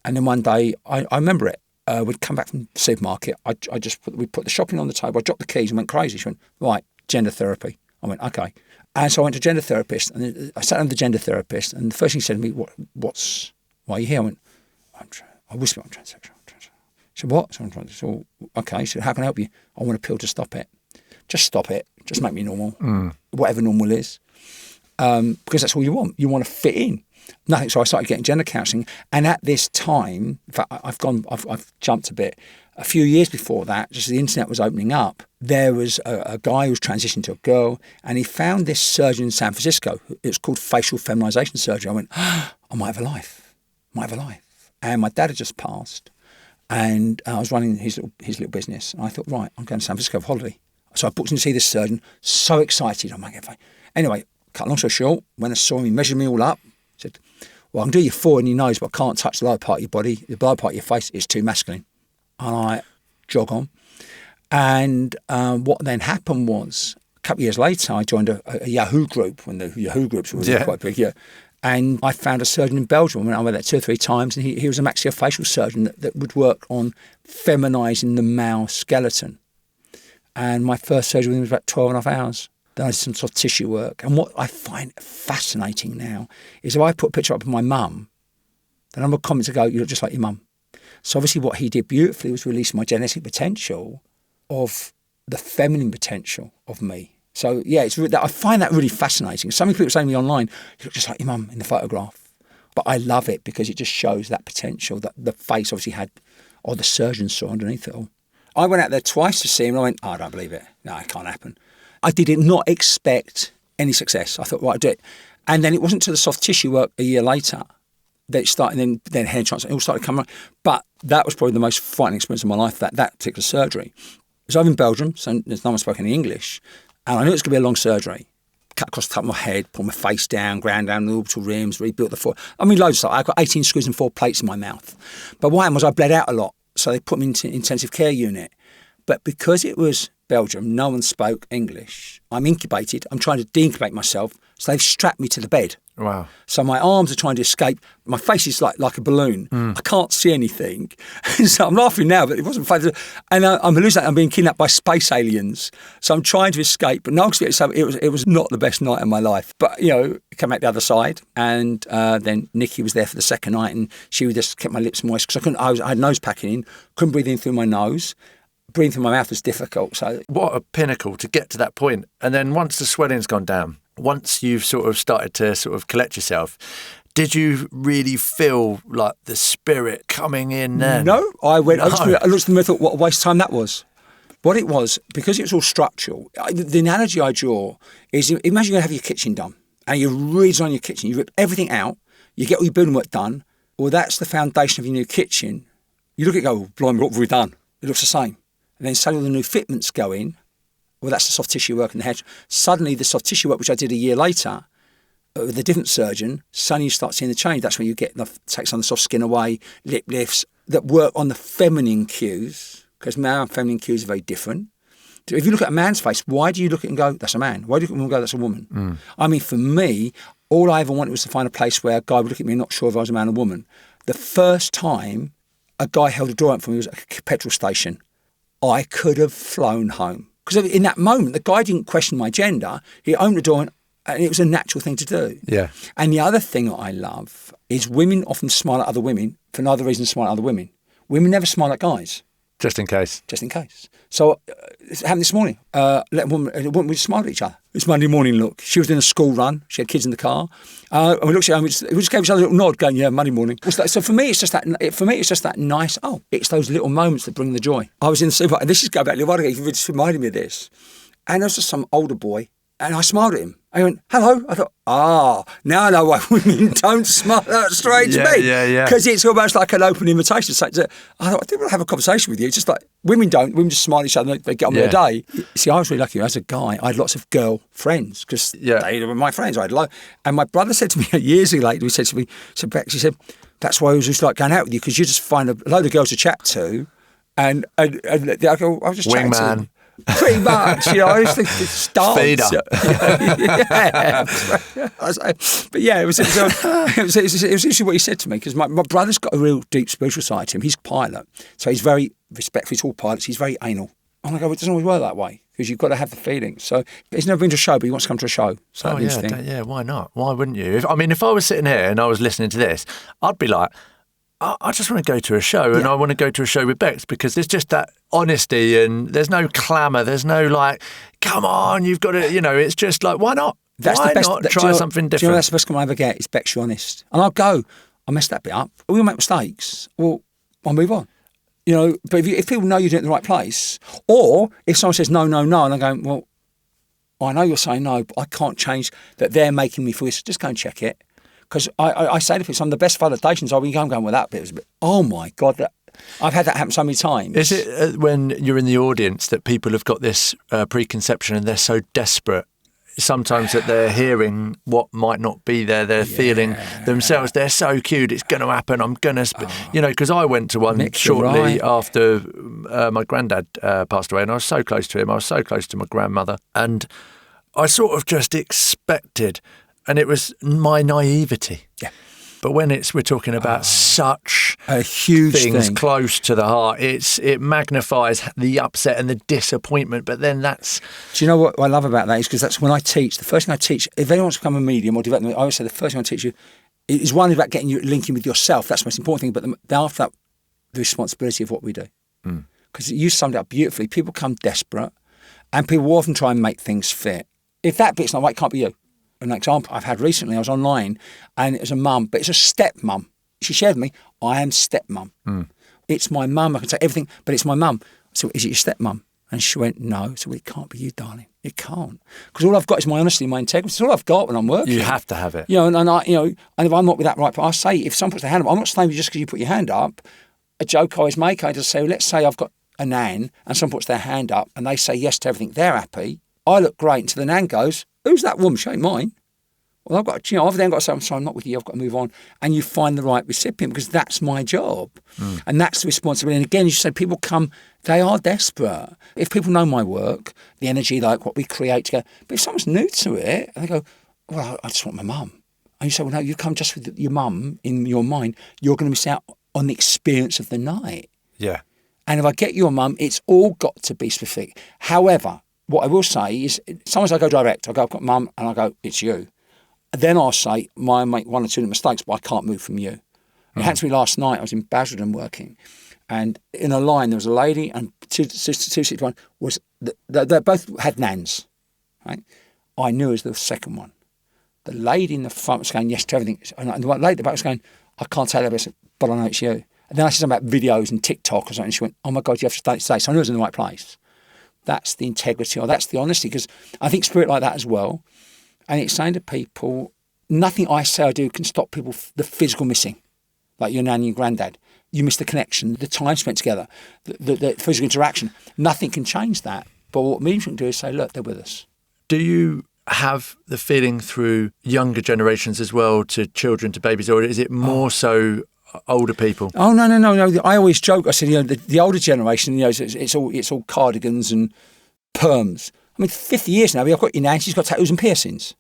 And then one day, I remember it. We'd come back from the supermarket. We put the shopping on the table. I dropped the keys and went crazy. She went, right, gender therapy. I went, okay. And so I went to gender therapist, and I sat down with the gender therapist, and the first thing he said to me, why are you here? I went, I whispered, I'm transsexual. He said, what? So I'm transsexual. Okay. He said, how can I help you? I want a pill to stop it. Just stop it. Just make me normal. Whatever normal is. Because that's all you want. You want to fit in. Nothing. So I started getting gender counselling, and at this time, in fact, I've jumped a bit. A few years before that, just as the internet was opening up, there was a guy who was transitioning to a girl, and he found this surgeon in San Francisco. It was called facial feminization surgery. I went, I might have a life. And my dad had just passed, and I was running his little business. And I thought, right, I'm going to San Francisco for holiday. So I booked in to see this surgeon. So excited, I might get fine. Anyway, cut long story short, when I saw him, he measured me all up. Said, well, I can do your forehead and your nose, but I can't touch the lower part of your body. The lower part of your face is too masculine. And I jog on. And what then happened was, a couple of years later, I joined a Yahoo group, when the Yahoo groups were quite big, And I found a surgeon in Belgium. I went there 2 or 3 times, and he was a maxillofacial surgeon that would work on feminising the male skeleton. And my first surgery with him was about 12 and a half hours. Then I did some soft tissue work. And what I find fascinating now is if I put a picture up of my mum, the number of comments that go, you look just like your mum. So obviously what he did beautifully was release my genetic potential of the feminine potential of me. So yeah, I find that really fascinating. So many people say to me online, you look just like your mum in the photograph. But I love it because it just shows that potential that the face obviously had, or the surgeon saw underneath it all. I went out there twice to see him and I went, I don't believe it. No, it can't happen. I did not expect any success. I thought, right, I'll do it. And then it wasn't until the soft tissue work a year later that it started, and then hair transplant, it all started coming around. But that was probably the most frightening experience of my life, that particular surgery. So I'm in Belgium, so there's no one spoke any English, and I knew it was going to be a long surgery. Cut across the top of my head, pulled my face down, ground down the orbital rims, rebuilt the foot. I mean, loads of stuff. I got 18 screws and 4 plates in my mouth. But what happened was I bled out a lot, so they put me into an intensive care unit. But because it was Belgium, no one spoke English. I'm incubated. I'm trying to de-incubate myself, so they've strapped me to the bed. Wow. So my arms are trying to escape. My face is like a balloon. I can't see anything. So I'm laughing now, but it wasn't funny. And I'm hallucinating. I'm being kidnapped by space aliens. So I'm trying to escape. But no, so it was not the best night of my life. But, come out the other side. And then Nikki was there for the second night, and she would just keep my lips moist because I had nose packing in, couldn't breathe in through my nose. Breathing through my mouth was difficult. So what a pinnacle to get to that point. And then once the swelling's gone down, once you've sort of started to sort of collect yourself, did you really feel like the spirit coming in then? No, I looked at them and thought, what a waste of time that was. What it was, because it was all structural, the analogy I draw is, imagine you have your kitchen done and you redesign your kitchen, you rip everything out, you get all your building work done, well, that's the foundation of your new kitchen. You look at it and go, blimey, what have we done? It looks the same. And then suddenly the new fitments go in. Well, that's the soft tissue work in the head. Suddenly the soft tissue work, which I did a year later, with a different surgeon, suddenly you start seeing the change. That's when you get take some of the soft skin away, lip lifts, that work on the feminine cues, because male and feminine cues are very different. If you look at a man's face, why do you look at it and go, that's a man? Why do you look at it and go, that's a woman? I mean, for me, all I ever wanted was to find a place where a guy would look at me and not sure if I was a man or woman. The first time a guy held a door up for me was at a petrol station. I could have flown home. Because in that moment, the guy didn't question my gender. He opened the door and it was a natural thing to do. Yeah. And the other thing that I love is women often smile at other women for no other reason than smile at other women. Women never smile at guys. Just in case. Just in case. So it happened this morning. A woman, we smiled at each other. It's Monday morning, look. She was doing a school run. She had kids in the car. And we looked at her and we just gave each other a little nod going, yeah, Monday morning. So for me, it's just that nice, it's those little moments that bring the joy. I was in the supermarket, and this is going back a little while ago, you just reminded me of this. And there was just some older boy, and I smiled at him. I went, hello. I thought, now I know why women don't smile that straight to me. Yeah. Because it's almost like an open invitation. So I thought, I didn't want to have a conversation with you. It's just like, women don't. Women just smile at each other and they get on with their day. See, I was really lucky. As a guy, I had lots of girl friends because they were my friends. I had and my brother said to me years ago later, he said to me, Becs, he said, that's why I was just like going out with you, because you just find a load of girls to chat to and I go, I was just chatting to them. Pretty much, I used to start. Feeder. But yeah, it was actually what he said to me, because my brother's got a real deep spiritual side to him. He's a pilot, so he's very respectful to all pilots. He's very anal. And I go, it doesn't always work that way, because you've got to have the feeling. So he's never been to a show, but he wants to come to a show. So why not? Why wouldn't you? If I was sitting here and I was listening to this, I'd be like, I just want to go to a show, and I want to go to a show with Becs, because there's just that honesty, and there's no clamour, there's no like, come on, you've got to, it's just like, why not? That's why the best, not try something different? Do you know that's the best comment I ever get, is Becs, you're honest. And I'll go, I messed that bit up. We all make mistakes. Well, I'll move on. But if people know you're doing it in the right place, or if someone says no, and I'm going, well, I know you're saying no, but I can't change that they're making me feel this, just go and check it. Because I say to people, some of the best validations are when you go and go, well, that bit was a bit, oh my God, I've had that happen so many times. Is it when you're in the audience that people have got this preconception and they're so desperate sometimes that they're hearing what might not be there, they're feeling themselves, they're so cute, it's going to happen, I'm going to, because I went to one shortly after my granddad passed away, and I was so close to him, I was so close to my grandmother, and I sort of just expected. And it was my naivety. Yeah. But when we're talking about such a huge thing close to the heart, it magnifies the upset and the disappointment. But then that's... Do you know what I love about that is because that's when I teach. The first thing I teach, if anyone wants to become a medium or develop, I always say the first thing I teach you is one about getting you linking with yourself. That's the most important thing. But after that, the responsibility of what we do. Because you summed it up beautifully. People come desperate, and people will often try and make things fit. If that bit's not right, it can't be you. An example I've had recently, I was online and it was a mum, but it's a step-mum. She shared with me, I am step-mum. It's my mum. I can say everything, but it's my mum. So is it your step-mum? And she went, no. So it can't be you, darling. It can't. Because all I've got is my honesty and my integrity. It's all I've got when I'm working. You have to have it. And if I'm not with that right, but I say, if someone puts their hand up, I'm not saying just because you put your hand up. A joke I always make, I just say, well, let's say I've got a nan and someone puts their hand up and they say yes to everything. They're happy. I look great until the nan goes, who's that woman? She ain't mine. Well, I've then got to say, I'm sorry, I'm not with you, I've got to move on. And you find the right recipient, because that's my job. And that's the responsibility. And again, as you said, people come, they are desperate. If people know my work, the energy, like what we create together, but if someone's new to it, and they go, well, I just want my mum. And you say, well, no, you come just with your mum in your mind, you're going to miss out on the experience of the night. Yeah. And if I get your mum, it's all got to be specific. However, what I will say is, sometimes I go direct. I go, I've got mum, and I go, it's you. Then I'll say, I make one or two mistakes, but I can't move from you. It happened to me last night. I was in Basildon working, and in a line there was a lady and 261 was. They both had nans, right? I knew it was the second one. The lady in the front was going yes to everything, and the lady at the back was going, I can't tell her, but I know it's you. And then I said something about videos and TikTok or something, and she went, oh my God, you have to stay. So I knew I was in the right place. That's the integrity, or that's the honesty, because I think spirit like that as well. And it's saying to people, nothing I say or do can stop people, the physical missing, like your nan and your granddad. You miss the connection, the time spent together, the physical interaction. Nothing can change that. But what mediums can do is say, look, they're with us. Do you have the feeling through younger generations as well, to children, to babies, or is it more so older people? Oh, no. I always joke. I said, the older generation, it's all cardigans and perms. I mean, 50 years now, I've got your nan, she's got tattoos and piercings.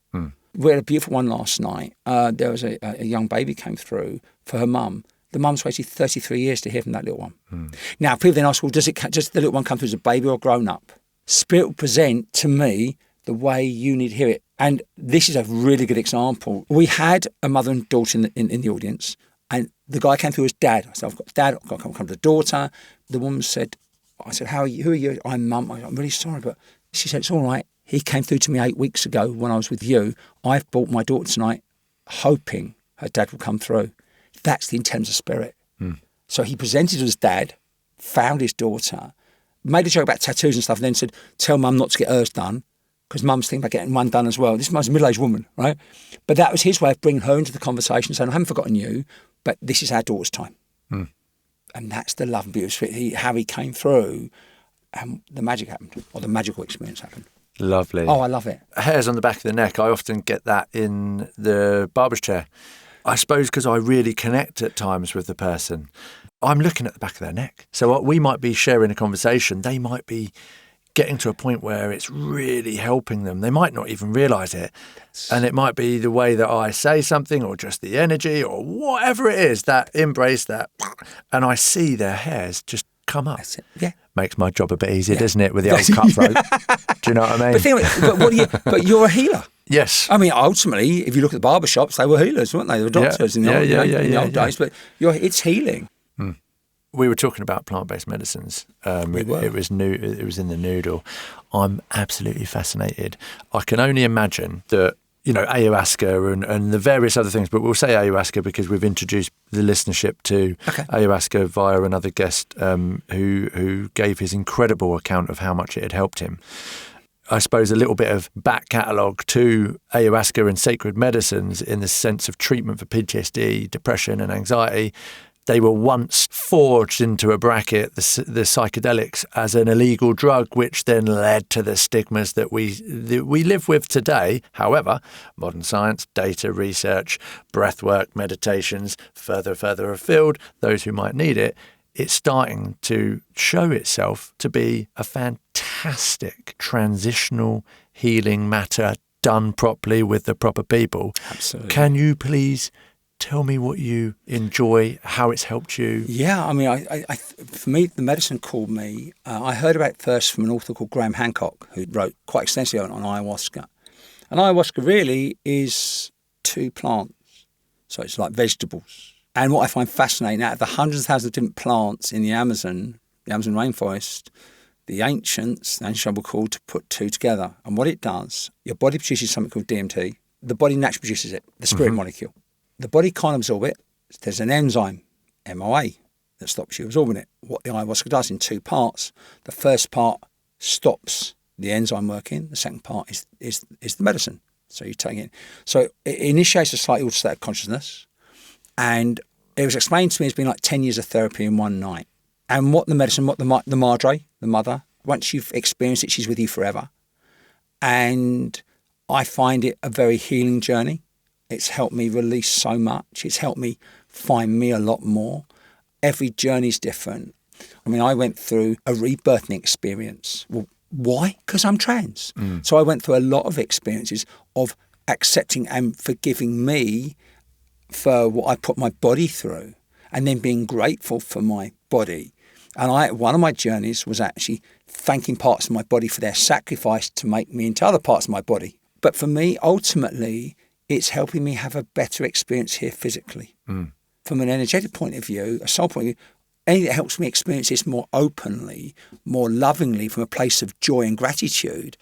We had a beautiful one last night. There was a young baby came through for her mum. The mum's waited 33 years to hear from that little one. Now, people then ask, well, does the little one come through as a baby or grown up? Spirit will present to me the way you need to hear it. And this is a really good example. We had a mother and daughter in the audience, and the guy came through as dad. I said, I've got dad, I've got to come to the daughter. The woman said, I said, who are you? I'm mum. I'm really sorry, but she said, it's all right. He came through to me 8 weeks ago when I was with you. I've brought my daughter tonight hoping her dad will come through. That's the intent of spirit. So he presented as dad, found his daughter, made a joke about tattoos and stuff, and then said, tell mum not to get hers done, because mum's thinking about getting one done as well. This mum's a middle-aged woman, right? But that was his way of bringing her into the conversation, saying, I haven't forgotten you, but this is our daughter's time. And that's the love and beauty of spirit, how he came through. And the magic happened, or the magical experience happened. Lovely. Oh, I love it. Hairs on the back of the neck, I often get that in the barber's chair. I suppose because I really connect at times with the person. I'm looking at the back of their neck. So we might be sharing a conversation. They might be getting to a point where it's really helping them. They might not even realise it. And it might be the way that I say something or just the energy or whatever it is, that embrace that. And I see their hairs just come up. That's it. Yeah. Makes my job a bit easier, doesn't it, with the old cutthroat? Do you know what I mean? But you're a healer. Yes. I mean, ultimately, if you look at the barbershops, they were healers, weren't they? They were doctors in the old days. But it's healing. We were talking about plant-based medicines. It was new. It was in the noodle. I'm absolutely fascinated. I can only imagine that, ayahuasca and the various other things, but we'll say ayahuasca because we've introduced the listenership to ayahuasca via another guest who gave his incredible account of how much it had helped him. I suppose a little bit of back catalogue to ayahuasca and sacred medicines in the sense of treatment for PTSD, depression and anxiety. They were once forged into a bracket, the psychedelics, as an illegal drug, which then led to the stigmas that we live with today. However, modern science, data, research, breathwork, meditations, further afield, those who might need it, it's starting to show itself to be a fantastic transitional healing matter done properly with the proper people. Absolutely. Can you please tell me what you enjoy, how it's helped you? Yeah, I mean, I for me, the medicine called me. I heard about it first from an author called Graham Hancock, who wrote quite extensively on ayahuasca. And ayahuasca really is two plants. So it's like vegetables. And what I find fascinating, out of the hundreds of thousands of different plants in the Amazon rainforest, the ancients were called to put two together. And what it does, your body produces something called DMT. The body naturally produces it, the spirit molecule. The body can't absorb it. There's an enzyme, MOA, that stops you absorbing it. What the ayahuasca does in two parts, the first part stops the enzyme working. The second part is the medicine. So you take it. So it initiates a slightly altered state of consciousness. And it was explained to me as being like 10 years of therapy in one night. And what the medicine, what the madre, the mother, once you've experienced it, she's with you forever. And I find it a very healing journey. It's helped me release so much. It's helped me find me a lot more. Every journey's different. I mean, I went through a rebirthing experience. Well, why? Because I'm trans. So I went through a lot of experiences of accepting and forgiving me for what I put my body through, and then being grateful for my body. And one of my journeys was actually thanking parts of my body for their sacrifice to make me into other parts of my body. But for me, ultimately, it's helping me have a better experience here physically. From an energetic point of view, a soul point of view, anything that helps me experience this more openly, more lovingly, from a place of joy and gratitude.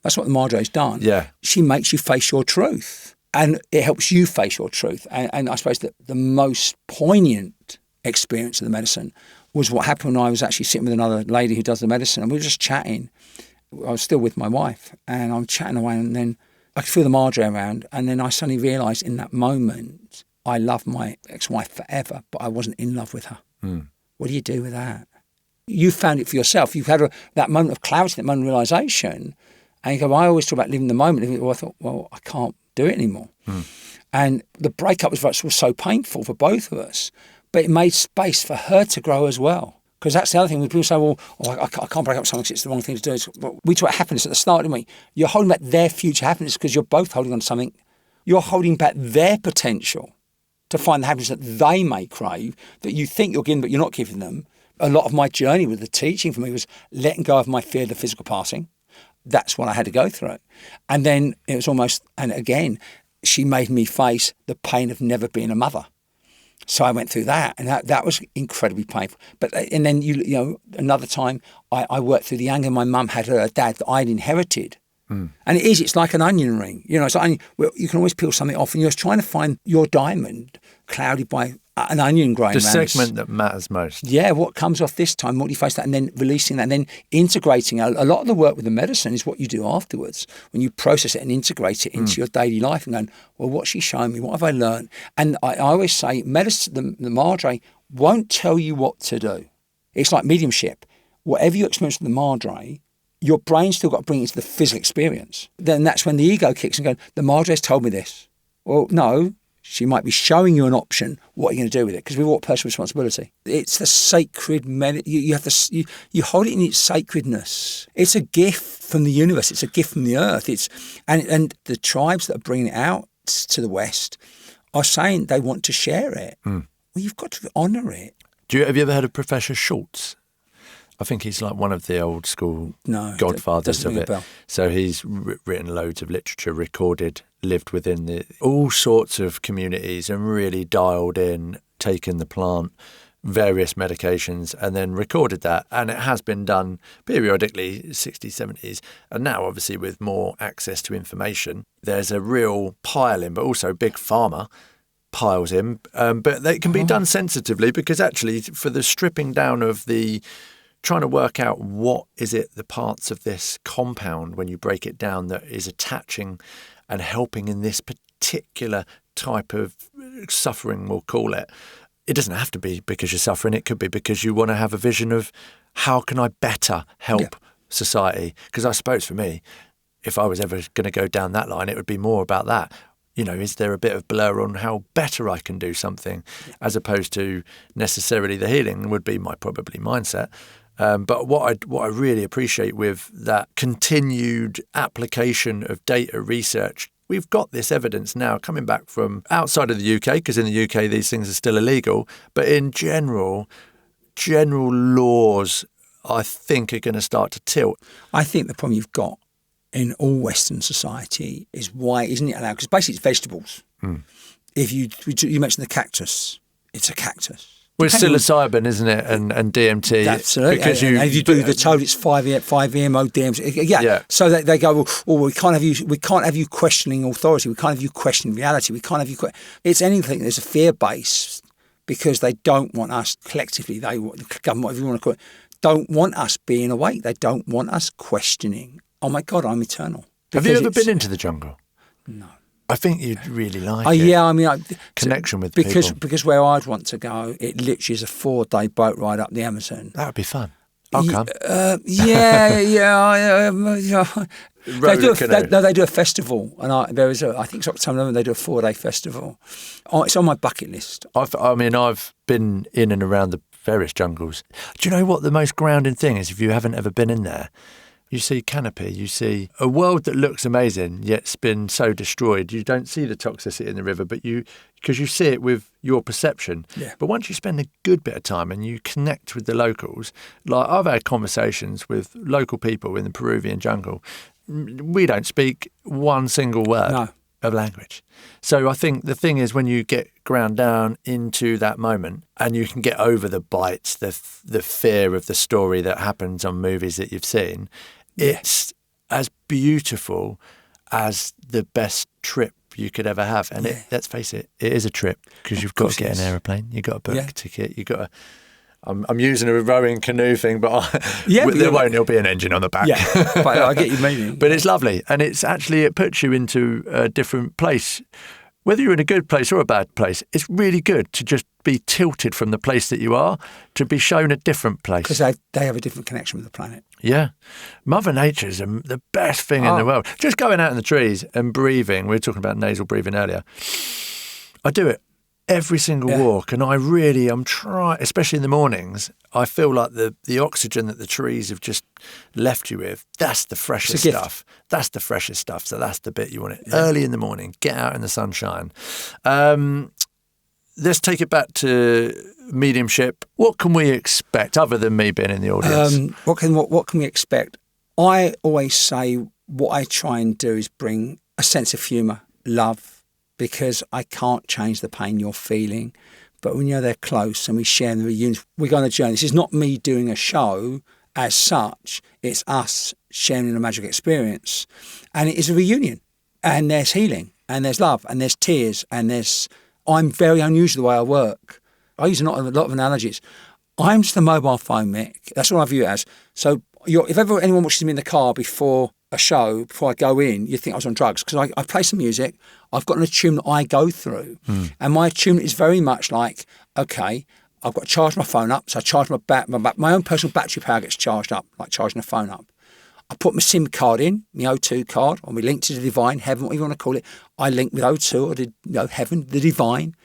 That's what the Madre's done. Yeah. She makes you face your truth. And it helps you face your truth. And I suppose that the most poignant experience of the medicine was what happened when I was actually sitting with another lady who does the medicine, and we were just chatting. I was still with my wife, and I'm chatting away, and then I could feel the Madre around, and then I suddenly realised in that moment, I loved my ex-wife forever, but I wasn't in love with her. What do you do with that? You found it for yourself. You've had that moment of clarity, that moment of realisation, and you go, well, I always talk about living the moment. Well, I thought, well, I can't do it anymore. And the breakup was so painful for both of us, but it made space for her to grow as well. Because that's the other thing. When people say, well, I can't break up with someone because it's the wrong thing to do. Well, we talk about happiness at the start, didn't we? You're holding back their future happiness because you're both holding on to something. You're holding back their potential to find the happiness that they may crave, that you think you're giving, but you're not giving them. A lot of my journey with the teaching for me was letting go of my fear of the physical passing. That's what I had to go through. And then it was almost, and again, she made me face the pain of never being a mother. So I went through that, and that was incredibly painful. But and then you know another time I worked through the anger my mum had her dad that I'd inherited. And it's like an onion ring. You know, it's like you can always peel something off, and you're trying to find your diamond clouded by an onion growing the around. segment that matters most. Yeah, what comes off this time, what do you face that, and then releasing that, and then integrating. A lot of the work with the medicine is what you do afterwards, when you process it and integrate it into your daily life and going, well, what's she showing me? What have I learned? And I always say, medicine, the Madre won't tell you what to do. It's like mediumship. Whatever you experience with the Madre, your brain's still got to bring it into the physical experience. Then that's when the ego kicks and goes, the Madre's told me this. Well, no, She might be showing you an option. What are you going to do with it? Because we want personal responsibility. It's the sacred you hold it in its sacredness. It's a gift from the universe. It's a gift from the earth. And the tribes that are bringing it out to the West are saying they want to share it. Well, you've got to honour it. Have you ever heard of Professor Schultz? I think he's like one of the old school godfathers of it. So he's written loads of literature, recorded, lived within all sorts of communities and really dialed in, taken the plant, various medications, and then recorded that. And it has been done periodically, 60s, 70s. And now, obviously, with more access to information, there's a real pile in, but also big pharma piles in. But they can be done sensitively, because actually for the stripping down of trying to work out what is it, the parts of this compound, when you break it down, that is attaching and helping in this particular type of suffering, we'll call it. It doesn't have to be because you're suffering. It could be because you want to have a vision of how can I better help society? Because I suppose for me, if I was ever going to go down that line, it would be more about that. You know, is there a bit of blur on how better I can do something, as opposed to necessarily the healing would be my probably mindset. But what I really appreciate with that continued application of data research, we've got this evidence now coming back from outside of the UK, because in the UK these things are still illegal. But in general laws, I think, are going to start to tilt. I think the problem you've got in all Western society is why isn't it allowed? Because basically it's vegetables. If you mentioned the cactus, it's a cactus. Well, it's psilocybin, isn't it? And DMT. Absolutely. Because and if you do the toad, it's 5-EMO DMT. Yeah. So they go, well, we can't have you questioning authority. We can't have you questioning reality. We can't have you. It's anything. There's a fear base, because they don't want us collectively. The government, whatever you want to call it, don't want us being awake. They don't want us questioning. Oh my God, I'm eternal. Have you ever been into the jungle? No. I think you'd really like it. Yeah, I mean, connection with people. Because where I'd want to go, it literally is a 4-day boat ride up the Amazon. That would be fun. I'll come. Yeah. They do a festival, and I think it's October. They do a 4-day festival. It's on my bucket list. I've been in and around the various jungles. Do you know what the most grounding thing is? If you haven't ever been in there, you see canopy, you see a world that looks amazing, yet it's been so destroyed. You don't see the toxicity in the river, because you see it with your perception. Yeah. But once you spend a good bit of time and you connect with the locals, like I've had conversations with local people in the Peruvian jungle, we don't speak one single word of language. So I think the thing is, when you get ground down into that moment and you can get over the bites, the fear of the story that happens on movies that you've seen, it's as beautiful as the best trip you could ever have. And let's face it, it is a trip, because you've got to get an aeroplane, you've got to book a ticket, you've got to... I'm using a rowing canoe thing, but there'll be an engine on the back. Yeah, but I get you meaning. But it's lovely, and it puts you into a different place. Whether you're in a good place or a bad place, it's really good to just be tilted from the place that you are to be shown a different place. Because they have a different connection with the planet. Yeah. Mother Nature's the best thing in the world. Just going out in the trees and breathing. We were talking about nasal breathing earlier. I do it every single walk, and I'm trying, especially in the mornings, I feel like the oxygen that the trees have just left you with, that's the freshest stuff. That's the freshest stuff. So that's the bit you want it early in the morning. Get out in the sunshine. Let's take it back to mediumship. What can we expect, other than me being in the audience? What can we expect? I always say what I try and do is bring a sense of humour, love, because I can't change the pain you're feeling. But when they're close and we share the reunions, we go on a journey. This is not me doing a show as such. It's us sharing a magic experience. And it is a reunion. And there's healing, and there's love, and there's tears, and I'm very unusual the way I work. I use a lot of analogies. I'm just a mobile phone mic. That's what I view it as. So if ever anyone watches me in the car before a show, before I go in, you think I was on drugs, because I play some music. I've got an attunement that I go through, and my attunement is very much like, okay, I've got to charge my phone up, so I charge my own personal battery power gets charged up, like charging a phone up. I put my SIM card in, my O2 card, or my link to the divine, heaven, whatever you want to call it. I link with O2 or the heaven, the divine.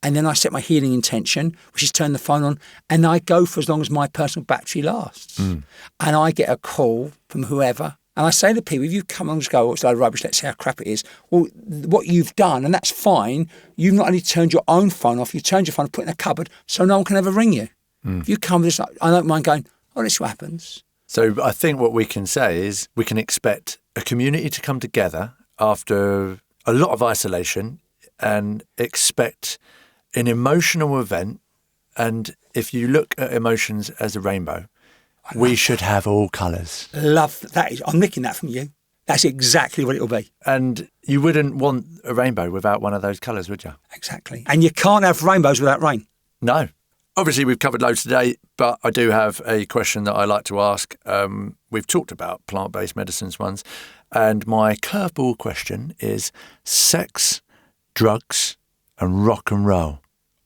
And then I set my healing intention, which is turn the phone on, and I go for as long as my personal battery lasts. And I get a call from whoever, and I say to people, if you come and just go, it's a load of rubbish, let's see how crap it is. Well, what you've done, and that's fine, you've not only turned your own phone off, you've turned your phone and put it in a cupboard so no one can ever ring you. If you come with this, I don't mind going, oh, this is what happens. So I think what we can say is we can expect a community to come together after a lot of isolation and expect an emotional event. And if you look at emotions as a rainbow, we should have all colours. Love that. I'm nicking that from you. That's exactly what it'll be. And you wouldn't want a rainbow without one of those colours, would you? Exactly. And you can't have rainbows without rain. No. Obviously, we've covered loads today, but I do have a question that I like to ask. We've talked about plant-based medicines once, and my curveball question is sex, drugs, and rock and roll.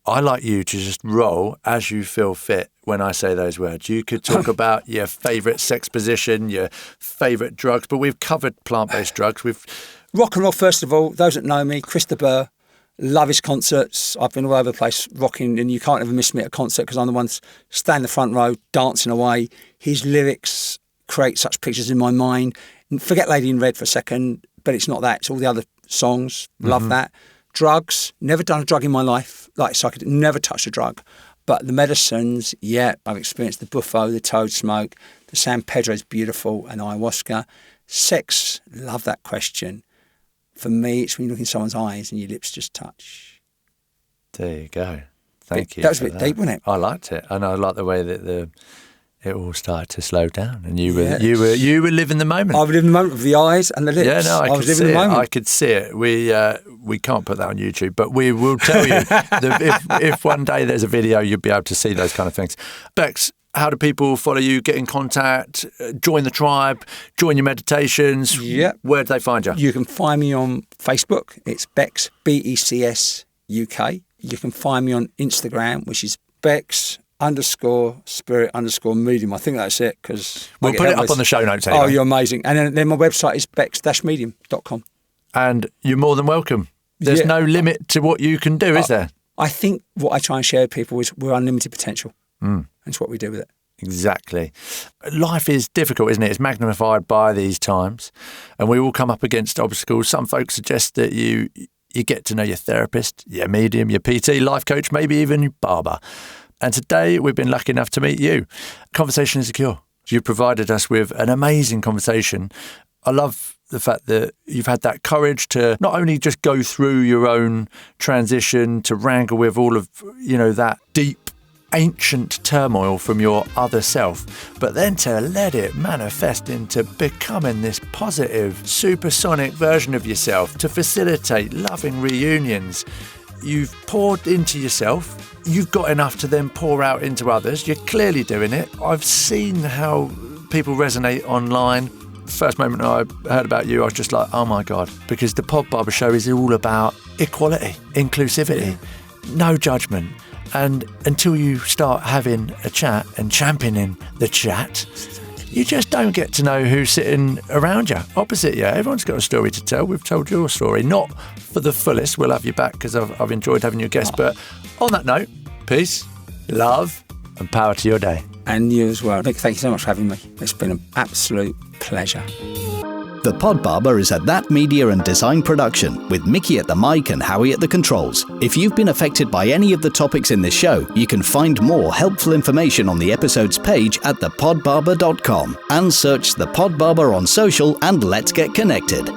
I like you to just roll as you feel fit when I say those words. You could talk about your favourite sex position, your favourite drugs, but we've covered plant-based drugs. Rock and roll, first of all, those that know me, Chris de Burgh, love his concerts. I've been all over the place rocking, and you can't ever miss me at a concert because I'm the one standing in the front row, dancing away. His lyrics create such pictures in my mind. Forget Lady in Red for a second, but it's not that. It's all the other songs. Love that. Drugs, never done a drug in my life, like psychedelic, never touched a drug. But the medicines, yeah, I've experienced the buffo, the toad smoke, the San Pedro is beautiful, and ayahuasca. Sex, love that question. For me, it's when you look in someone's eyes and your lips just touch. There you go. Thank you. That was a bit deep, wasn't it? I liked it, and I like the way that it all started to slow down, and you were living the moment. I was living the moment with the eyes and the lips. Yeah, no, I was living the moment. I could see it. We can't put that on YouTube, but we will tell you that if one day there's a video, you'll be able to see those kind of things. Becs, how do people follow you, get in contact, join the tribe, join your meditations? Yep. Where do they find you? You can find me on Facebook. It's Becs, BECS UK. You can find me on Instagram, which is Becs _spirit_medium. I think that's it, because we'll put it up on the show notes anyway. Oh, you're amazing. And then my website is becs-medium.com. And you're more than welcome. There's no limit to what you can do, is there? I think what I try and share with people is we're unlimited potential. That's what we do with it. Exactly. Life is difficult, isn't it? It's magnified by these times, and we all come up against obstacles. Some folks suggest that you get to know your therapist, your medium, your PT, life coach, maybe even your barber. And today we've been lucky enough to meet you. Conversation is a cure. You've provided us with an amazing conversation. I love the fact that you've had that courage to not only just go through your own transition, to wrangle with all of, that deep, ancient turmoil from your other self, but then to let it manifest into becoming this positive, supersonic version of yourself, to facilitate loving reunions. You've poured into yourself. You've got enough to then pour out into others. You're clearly doing it. I've seen how people resonate online. First moment I heard about you, I was just like, oh my God, because the Pod Barber Show is all about equality, inclusivity, no judgment. And until you start having a chat and championing the chat, you just don't get to know who's sitting around you, opposite you. Everyone's got a story to tell. We've told your story, not for the fullest. We'll have you back because I've enjoyed having you a guest. But on that note, peace, love, and power to your day. And you as well. Nick, thank you so much for having me. It's been an absolute pleasure. The Pod Barber is a That Media and Design production, with Mickey at the mic and Howie at the controls. If you've been affected by any of the topics in this show, you can find more helpful information on the episode's page at thepodbarber.com and search The Pod Barber on social and let's get connected.